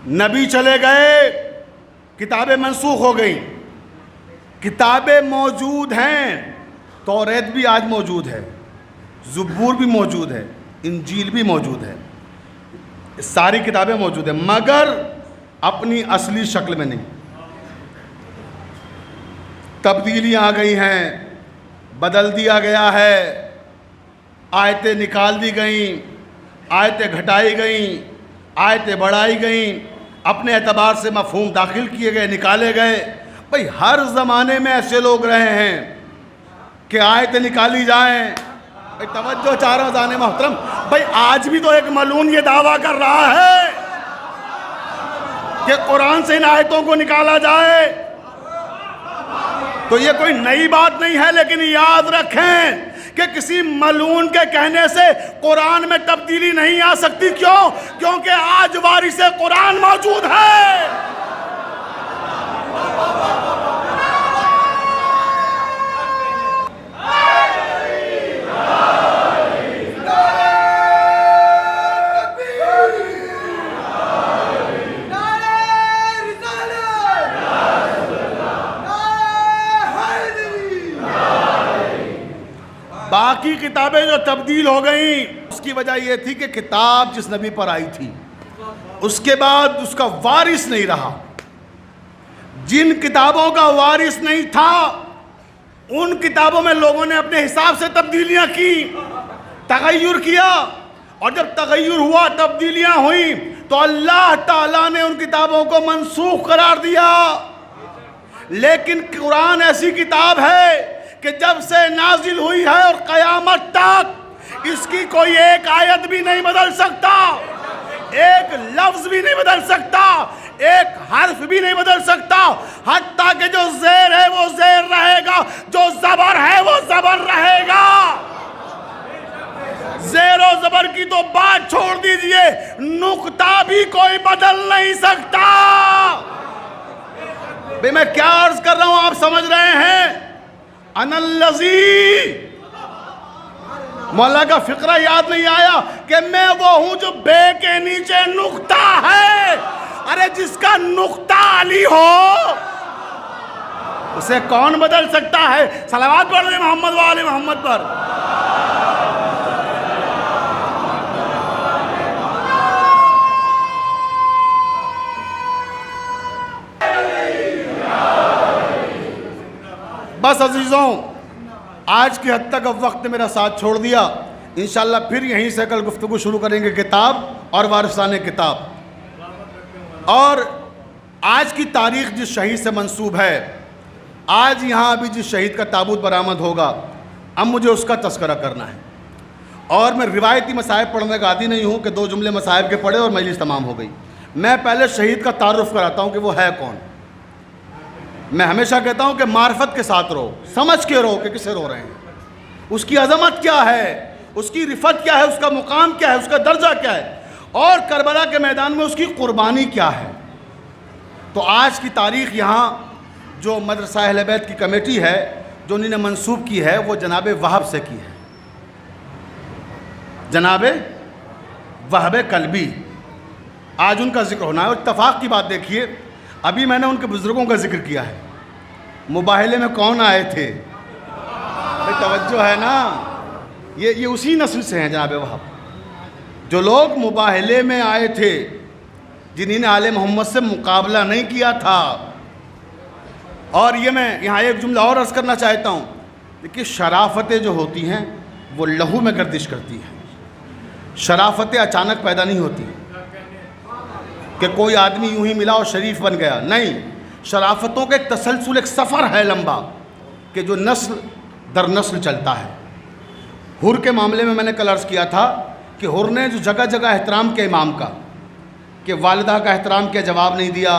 نبی چلے گئے، کتابیں منسوخ ہو گئیں. کتابیں موجود ہیں، توریت بھی آج موجود ہے، زبور بھی موجود ہے، انجیل بھی موجود ہے، ساری کتابیں موجود ہیں، مگر اپنی اصلی شکل میں نہیں. تبدیلیاں آ گئی ہیں، بدل دیا گیا ہے، آیتیں نکال دی گئیں، آیتیں گھٹائی گئیں، آیتیں بڑھائی گئیں، اپنے اعتبار سے مفہوم داخل کیے گئے، نکالے گئے. بھئی ہر زمانے میں ایسے لوگ رہے ہیں کہ آیتیں نکالی جائیں. بھئی توجہ چاہ رہا ہوں زانے محترم، بھئی آج بھی تو ایک ملعون یہ دعویٰ کر رہا ہے کہ قرآن سے ان آیتوں کو نکالا جائے. تو یہ کوئی نئی بات نہیں ہے، لیکن یاد رکھیں کہ کسی ملعون کے کہنے سے قرآن میں تبدیلی نہیں آ سکتی. کیوں؟ کیونکہ آج وارث قرآن موجود ہے. باقی کتابیں جو تبدیل ہو گئیں، اس کی وجہ یہ تھی کہ کتاب جس نبی پر آئی تھی اس کے بعد اس کا وارث نہیں رہا. جن کتابوں کا وارث نہیں تھا ان کتابوں میں لوگوں نے اپنے حساب سے تبدیلیاں کی، تغیر کیا، اور جب تغیر ہوا، تبدیلیاں ہوئیں، تو اللہ تعالیٰ نے ان کتابوں کو منسوخ قرار دیا. لیکن قرآن ایسی کتاب ہے کہ جب سے نازل ہوئی ہے اور قیامت تک اس کی کوئی ایک آیت بھی نہیں بدل سکتا، ایک لفظ بھی نہیں بدل سکتا، ایک حرف بھی نہیں بدل سکتا. حتیٰ کہ جو زیر ہے وہ زیر رہے گا، جو زبر ہے وہ زبر رہے گا. زیر و زبر کی تو بات چھوڑ دیجئے، نقطہ بھی کوئی بدل نہیں سکتا. بھئی میں کیا عرض کر رہا ہوں آپ سمجھ رہے ہیں؟ انا الذی، مولا کا فقرہ یاد نہیں آیا کہ میں وہ ہوں جو بے کے نیچے نقطہ ہے. ارے جس کا نقطہ علی ہو اسے کون بدل سکتا ہے؟ صلوات پڑھ دیں محمد و آل محمد پر. بس عزیزوں، آج کی حد تک اب وقت نے میرا ساتھ چھوڑ دیا. انشاءاللہ پھر یہیں سے کل گفتگو شروع کریں گے کتاب اور وارثان کتاب. اور آج کی تاریخ جس شہید سے منسوب ہے، آج یہاں ابھی جس شہید کا تابوت برآمد ہوگا، اب مجھے اس کا تذکرہ کرنا ہے. اور میں روایتی مصائب پڑھنے کا عادی نہیں ہوں کہ 2 جملے مصائب کے پڑھے اور مجلس تمام ہو گئی. میں پہلے شہید کا تعارف کراتا ہوں کہ وہ ہے کون. میں ہمیشہ کہتا ہوں کہ معرفت کے ساتھ رہو، سمجھ کے رہو کہ کسے رو رہے ہیں، اس کی عظمت کیا ہے، اس کی رفت کیا ہے، اس کا مقام کیا ہے، اس کا درجہ کیا ہے، اور کربلا کے میدان میں اس کی قربانی کیا ہے. تو آج کی تاریخ یہاں جو مدرسہ اہل بیت کی کمیٹی ہے جو انہوں نے منسوب کی ہے، وہ جناب وہب سے کی ہے. جناب وہب کلبی، آج ان کا ذکر ہونا ہے. اور اتفاق کی بات دیکھیے، ابھی میں نے ان کے بزرگوں کا ذکر کیا ہے. مباہلے میں کون آئے تھے؟ توجہ ہے نا، یہ اسی نسل سے ہیں جناب وہب. جو لوگ مباہلے میں آئے تھے، جنہوں نے آل محمد سے مقابلہ نہیں کیا تھا. اور یہ میں یہاں ایک جملہ اور عرض کرنا چاہتا ہوں کہ شرافتیں جو ہوتی ہیں وہ لہو میں گردش کرتی ہیں. شرافتیں اچانک پیدا نہیں ہوتی کہ کوئی آدمی یوں ہی ملا اور شریف بن گیا. نہیں، شرافتوں کا ایک تسلسل، ایک سفر ہے لمبا کہ جو نسل در نسل چلتا ہے. حر کے معاملے میں نے کل عرض کیا تھا کہ حر نے جو جگہ جگہ احترام کیا امام کا، کہ والدہ کا احترام کیا، جواب نہیں دیا،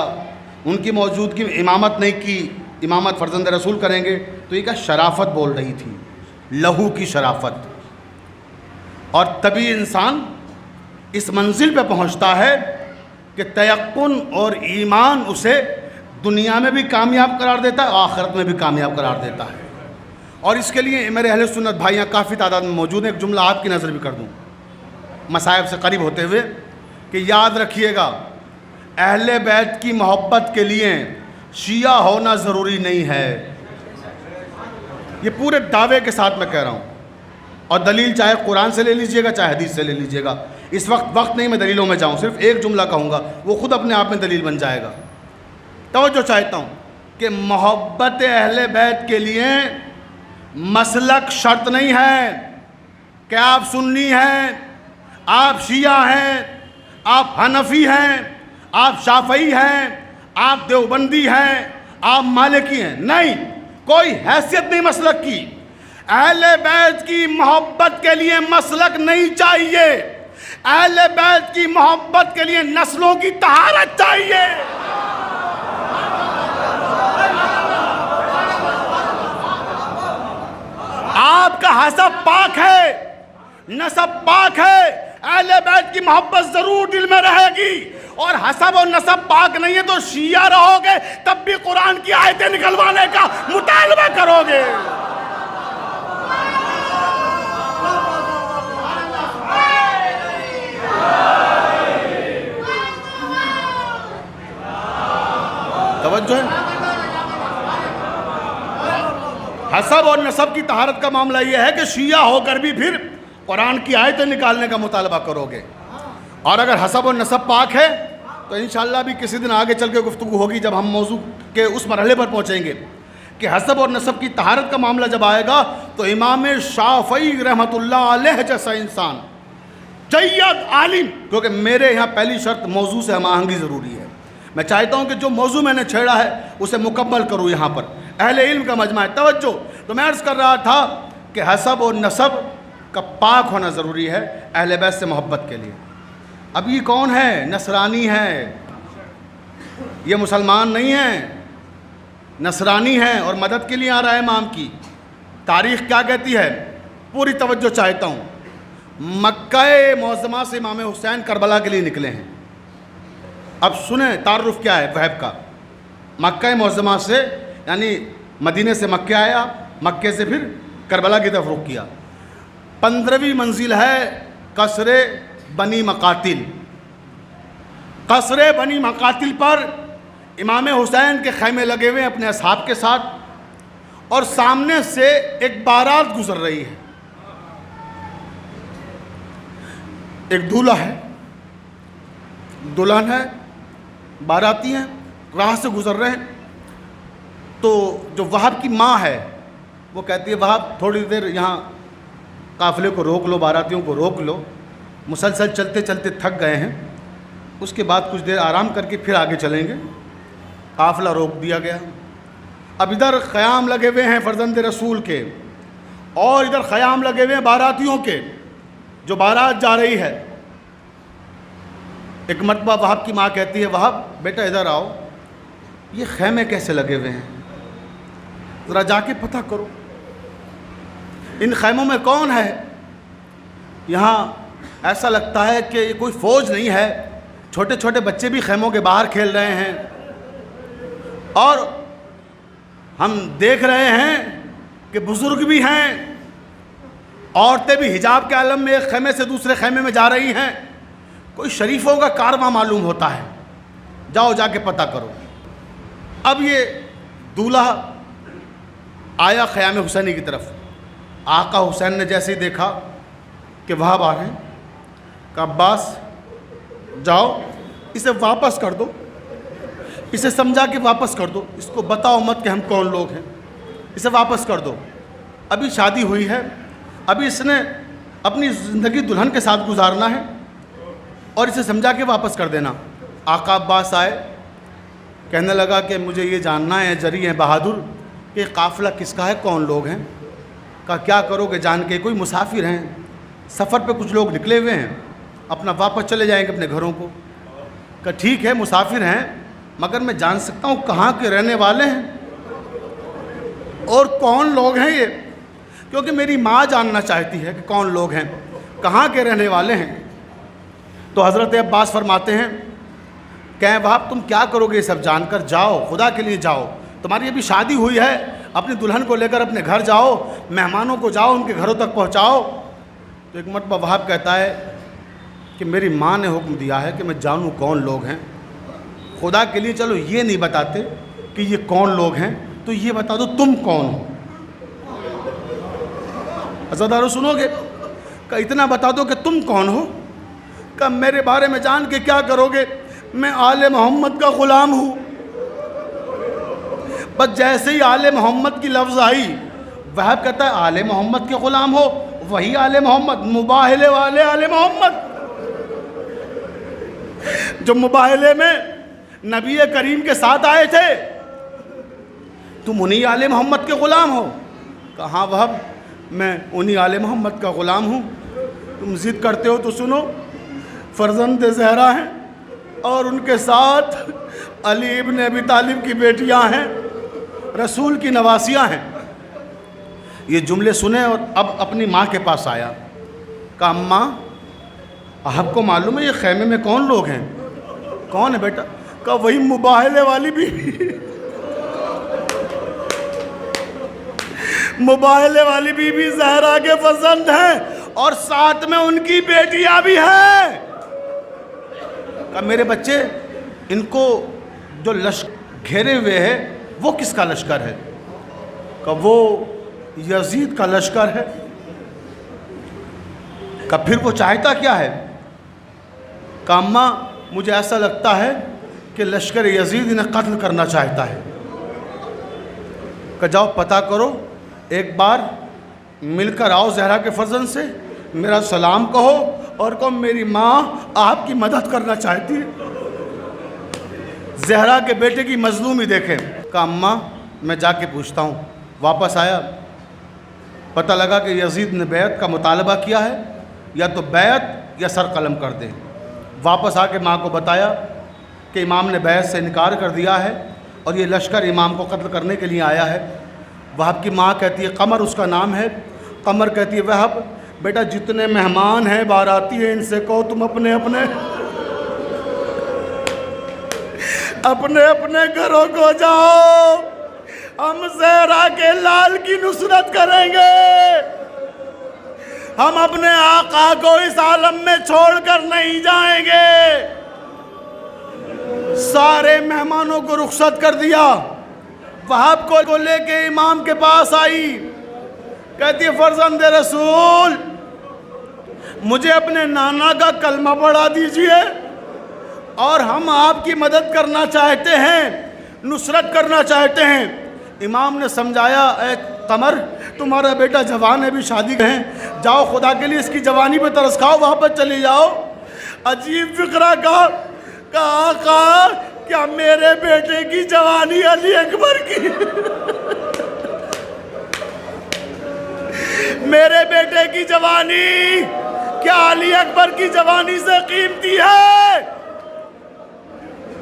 ان کی موجودگی میں امامت نہیں کی، امامت فرزند رسول کریں گے، تو یہ کیا شرافت بول رہی تھی، لہو کی شرافت. اور تبھی انسان اس منزل پہ پہنچتا ہے کہ تیقن اور ایمان اسے دنیا میں بھی کامیاب قرار دیتا ہے، آخرت میں بھی کامیاب قرار دیتا ہے. اور اس کے لیے میرے اہل سنت بھائیاں کافی تعداد میں موجود ہیں. ایک جملہ آپ کی نظر بھی کر دوں مصائب سے قریب ہوتے ہوئے کہ یاد رکھیے گا اہل بیت کی محبت کے لیے شیعہ ہونا ضروری نہیں ہے. یہ پورے دعوے کے ساتھ میں کہہ رہا ہوں, اور دلیل چاہے قرآن سے لے لیجئے گا چاہے حدیث سے لے لیجئے گا. اس وقت نہیں میں دلیلوں میں جاؤں, صرف ایک جملہ کہوں گا, وہ خود اپنے آپ میں دلیل بن جائے گا. توجہ چاہتا ہوں کہ محبت اہل بیت کے لیے مسلک شرط نہیں ہے کہ آپ سنی ہیں, آپ شیعہ ہیں, آپ حنفی ہیں, آپ شافعی ہیں, آپ دیوبندی ہیں, آپ مالکی ہیں. نہیں, کوئی حیثیت نہیں مسلک کی. اہل بیت کی محبت کے لیے مسلک نہیں چاہیے. اہل بیت کی محبت کے لیے نسلوں کی طہارت چاہیے. آپ کا حسب پاک ہے, نسب پاک ہے, اہل بیت کی محبت ضرور دل میں رہے گی. اور حسب اور نسب پاک نہیں ہے تو شیعہ رہو گے تب بھی قرآن کی آیتیں نکلوانے کا مطالبہ کرو گے. توجہ ہے. حسب اور نسب کی طہارت کا معاملہ یہ ہے کہ شیعہ ہو کر بھی پھر قرآن کی آیتیں نکالنے کا مطالبہ کرو گے. اور اگر حسب اور نسب پاک ہے تو انشاءاللہ بھی کسی دن آگے چل کے گفتگو ہوگی جب ہم موضوع کے اس مرحلے پر پہنچیں گے کہ حسب اور نسب کی طہارت کا معاملہ جب آئے گا تو امام شافعی رحمۃ اللہ علیہ جیسا انسان, جید عالم, کیونکہ میرے یہاں پہلی شرط موضوع سے ہم آہنگی ضروری ہے. میں چاہتا ہوں کہ جو موضوع میں نے چھیڑا ہے اسے مکمل کروں. یہاں پر اہل علم کا مجمع ہے. توجہ, تو میں عرض کر رہا تھا کہ حسب اور نسب کا پاک ہونا ضروری ہے اہل بیت سے محبت کے لیے. اب یہ کون ہے؟ نصرانی ہے, یہ مسلمان نہیں ہے, نصرانی ہے اور مدد کے لیے آ رہا ہے امام کی. تاریخ کیا کہتی ہے؟ پوری توجہ چاہتا ہوں. مکہ معظمہ سے امام حسین کربلا کے لیے نکلے ہیں. اب سنیں تعارف کیا ہے وہب کا. مکہ معظمہ سے یعنی مدینے سے مکہ آیا, مکے سے پھر کربلا کی طرف رخ کیا. 15ویں منزل ہے قصر بنی مقاتل. قصر بنی مقاتل پر امام حسین کے خیمے لگے ہوئے ہیں اپنے اصحاب کے ساتھ, اور سامنے سے ایک بارات گزر رہی ہے. ایک دولہا ہے, دلہن ہے, باراتی ہیں, راہ سے گزر رہے ہیں. تو جو وہب کی ماں ہے وہ کہتی ہے وہب تھوڑی دیر یہاں قافلے کو روک لو, باراتیوں کو روک لو, مسلسل چلتے چلتے تھک گئے ہیں, اس کے بعد کچھ دیر آرام کر کے پھر آگے چلیں گے. قافلہ روک دیا گیا. اب ادھر خیام لگے ہوئے ہیں فرزند رسول کے, اور ادھر خیام لگے ہوئے ہیں باراتیوں کے, جو بارات جا رہی ہے. ایک مرتبہ وہب کی ماں کہتی ہے وہب بیٹا ادھر آؤ, یہ خیمے کیسے لگے ہوئے ہیں, ذرا جا کے پتہ کرو ان خیموں میں کون ہے. یہاں ایسا لگتا ہے کہ یہ کوئی فوج نہیں ہے, چھوٹے چھوٹے بچے بھی خیموں کے باہر کھیل رہے ہیں, اور ہم دیکھ رہے ہیں کہ بزرگ بھی ہیں, عورتیں بھی حجاب کے عالم میں ایک خیمے سے دوسرے خیمے میں جا رہی ہیں. کوئی شریفوں کا کارواں معلوم ہوتا ہے, جاؤ جا کے پتہ کرو. اب یہ دولہا آیا خیام حسینی کی طرف. آقا حسین نے جیسے ہی دیکھا کہ وہاں آ رہے ہیں, کہ عباس جاؤ اسے واپس کر دو, اسے سمجھا کہ واپس کر دو, اس کو بتاؤ مت کہ ہم کون لوگ ہیں, اسے واپس کر دو. ابھی شادی ہوئی ہے, ابھی اس نے اپنی زندگی دلہن کے ساتھ گزارنا ہے, اور اسے سمجھا کہ واپس کر دینا. آقا عباس آئے, کہنے لگا کہ مجھے یہ جاننا ہے جری ہیں بہادر کہ قافلہ کس کا ہے, کون لوگ ہیں. کہا کیا کرو گے جان کے, کوئی مسافر ہیں, سفر پہ کچھ لوگ نکلے ہوئے ہیں, اپنا واپس چلے جائیں گے اپنے گھروں کو. کہا ٹھیک ہے مسافر ہیں, مگر میں جان سکتا ہوں کہاں کے رہنے والے ہیں اور کون لوگ ہیں یہ, کیونکہ میری ماں جاننا چاہتی ہے کہ کون لوگ ہیں, کہاں کے رہنے والے ہیں. تو حضرت عباس فرماتے ہیں کہیں وہاں تم کیا کرو گے یہ سب جان کر, جاؤ خدا کے لیے جاؤ, تمہاری ابھی شادی ہوئی ہے, اپنی دلہن کو لے کر اپنے گھر جاؤ, مہمانوں کو جاؤ ان کے گھروں تک پہنچاؤ. تو ایک مرتبہ وہاب کہتا ہے کہ میری ماں نے حکم دیا ہے کہ میں جانوں کون لوگ ہیں. خدا کے لیے چلو یہ نہیں بتاتے کہ یہ کون لوگ ہیں، تو یہ بتا دو تم کون ہو۔ عزادارو سنو گے کہ اتنا بتا دو کہ تم کون ہو، کہ میرے بارے میں جان کے کیا کرو گے، میں آل محمد کا غلام ہوں۔ بس جیسے ہی آل محمد کی لفظ آئی، وہاب کہتا ہے آل محمد کے غلام ہو، وہی آل محمد، مباہلے والے آل محمد، جو مباہلے میں نبی کریم کے ساتھ آئے تھے، تم انہی آل محمد کے غلام ہو؟ کہا وہاب میں انہی آل محمد کا غلام ہوں۔ تم ضد کرتے ہو تو سنو، فرزند زہرا ہیں اور ان کے ساتھ علی ابن ابی طالب کی بیٹیاں ہیں، رسول کی نواسیاں ہیں۔ یہ جملے سنے اور اب اپنی ماں کے پاس آیا، کہا اماں آپ کو معلوم ہے یہ خیمے میں کون لوگ ہیں؟ کون ہے بیٹا؟ کہا وہی مباہلے والی بیوی، مباہلے والی بیوی زہرا کے فرزند ہیں اور ساتھ میں ان کی بیٹیاں بھی ہیں۔ کہا میرے بچے، ان کو جو لشکر گھیرے ہوئے ہے وہ کس کا لشکر ہے؟ کہا وہ یزید کا لشکر ہے۔ کہا پھر وہ چاہتا کیا ہے؟ کہا اماں مجھے ایسا لگتا ہے کہ لشکر یزید انہیں قتل کرنا چاہتا ہے۔ کہا جاؤ پتہ کرو، ایک بار مل کر آؤ زہرا کے فرزند سے، میرا سلام کہو اور کہو میری ماں آپ کی مدد کرنا چاہتی ہے۔ زہرا کے بیٹے کی مظلومی دیکھیں۔ کہا اماں میں جا کے پوچھتا ہوں۔ واپس آیا، پتہ لگا کہ یزید نے بیعت کا مطالبہ کیا ہے، یا تو بیعت یا سر قلم کر دے۔ واپس آ کے ماں کو بتایا کہ امام نے بیعت سے انکار کر دیا ہے اور یہ لشکر امام کو قتل کرنے کے لیے آیا ہے۔ وہاب کی ماں کہتی ہے، قمر اس کا نام ہے، قمر کہتی ہے وہاب بیٹا جتنے مہمان ہیں باراتی ہیں ان سے کہو تم اپنے اپنے گھروں کو جاؤ، ہم زہرا کے لال کی نصرت کریں گے، ہم اپنے آقا کو اس عالم میں چھوڑ کر نہیں جائیں گے۔ سارے مہمانوں کو رخصت کر دیا، وہاب کو لے کے امام کے پاس آئی، کہتی ہے فرزند رسول مجھے اپنے نانا کا کلمہ پڑھا دیجئے، اور ہم آپ کی مدد کرنا چاہتے ہیں، نصرت کرنا چاہتے ہیں۔ امام نے سمجھایا اے قمر تمہارا بیٹا جوان ہے، بھی شادی ہیں، جاؤ خدا کے لیے اس کی جوانی پہ ترس کھاؤ، واپس چلی جاؤ۔ عجیب فقرہ کا آقا کیا میرے بیٹے کی جوانی علی اکبر کی میرے بیٹے کی جوانی کیا علی اکبر کی جوانی سے قیمتی ہے؟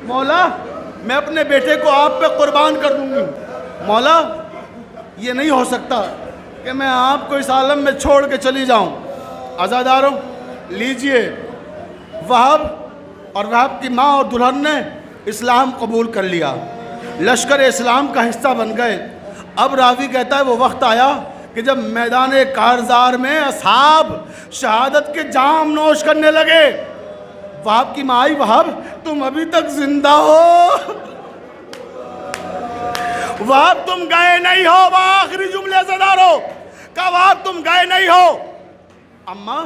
مولا میں اپنے بیٹے کو آپ پہ قربان کر دوں گی۔ مولا یہ نہیں ہو سکتا کہ میں آپ کو اس عالم میں چھوڑ کے چلی جاؤں۔ عزاداروں لیجئے، وہاب اور وہاب کی ماں اور دلہن نے اسلام قبول کر لیا، لشکر اسلام کا حصہ بن گئے۔ اب راوی کہتا ہے وہ وقت آیا کہ جب میدان کارزار میں اصحاب شہادت کے جام نوش کرنے لگے۔ وہاب کی ماں آئی، وہاب تم ابھی تک زندہ ہو، وہاب تم گئے نہیں ہو، وہ آخری جملے سے دارو کہ وہاب تم گئے نہیں ہو۔ اماں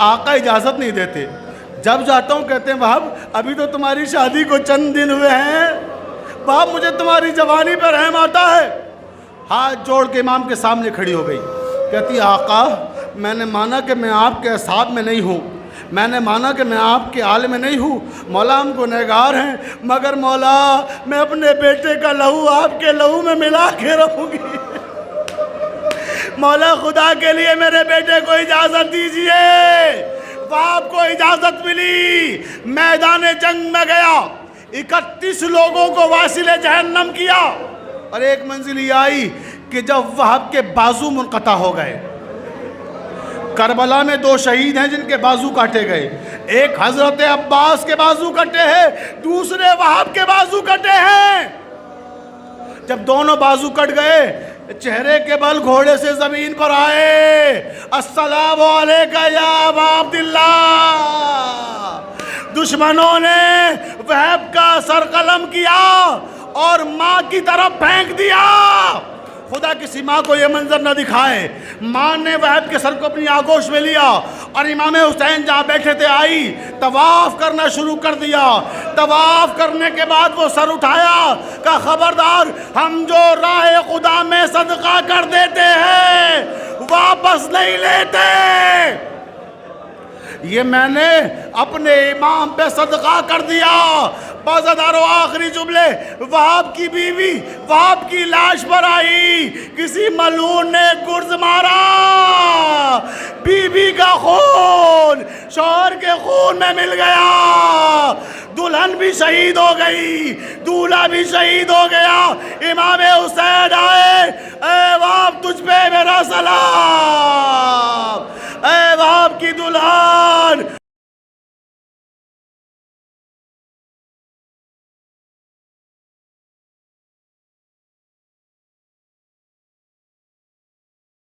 آقا اجازت نہیں دیتے، جب جاتا ہوں کہتے ہیں وہاب ابھی تو تمہاری شادی کو چند دن ہوئے ہیں، وہاب مجھے تمہاری جوانی پر رحم آتا ہے۔ ہاتھ جوڑ کے امام کے سامنے کھڑی ہو گئی، کہتی آقا میں نے مانا کہ میں آپ کے اصحاب میں نہیں ہوں، میں نے مانا کہ میں آپ کے آل میں نہیں ہوں، مولا ہم گنہگار ہیں، مگر مولا میں اپنے بیٹے کا لہو آپ کے لہو میں ملا کے رہوں گی، مولا خدا کے لیے میرے بیٹے کو اجازت دیجئے۔ وہاب کو اجازت ملی، میدان جنگ میں گیا، 31 لوگوں کو واصل جہنم کیا، اور ایک منزل یہ آئی کہ جب وہاب کے بازو منقطع ہو گئے۔ کربلا میں 2 شہید ہیں جن کے بازو کاٹے گئے، ایک حضرت عباس کے بازو کٹے ہیں، دوسرے وہاب کے بازو کٹے ہیں۔ جب دونوں بازو کٹ گئے، چہرے کے بل گھوڑے سے زمین پر آئے، السلام علیکہ یا ابا عبداللہ، دشمنوں نے وہب کا سر قلم کیا اور ماں کی طرف پھینک دیا۔ خدا کسی ماں کو یہ منظر نہ دکھائے۔ ماں نے وہب کے سر کو اپنی آغوش میں لیا اور امام حسین جہاں بیٹھے تھے آئی، طواف کرنا شروع کر دیا۔ طواف کرنے کے بعد وہ سر اٹھایا، کہا خبردار، ہم جو راہ خدا میں صدقہ کر دیتے ہیں واپس نہیں لیتے۔ یہ میں نے اپنے امام پہ صدقہ کر دیا۔ بازدارو آخری جملے، وہاب کی بیوی وہاب کی لاش پر آئی، کسی ملعون نے گرز مارا، بیوی کا خون شوہر کے خون میں مل گیا، دلہن بھی شہید ہو گئی، دولہا بھی شہید ہو گیا۔ امام حسین آئے، اے وہاب تجھ پہ میرا سلام، اے وہاب کی دلہن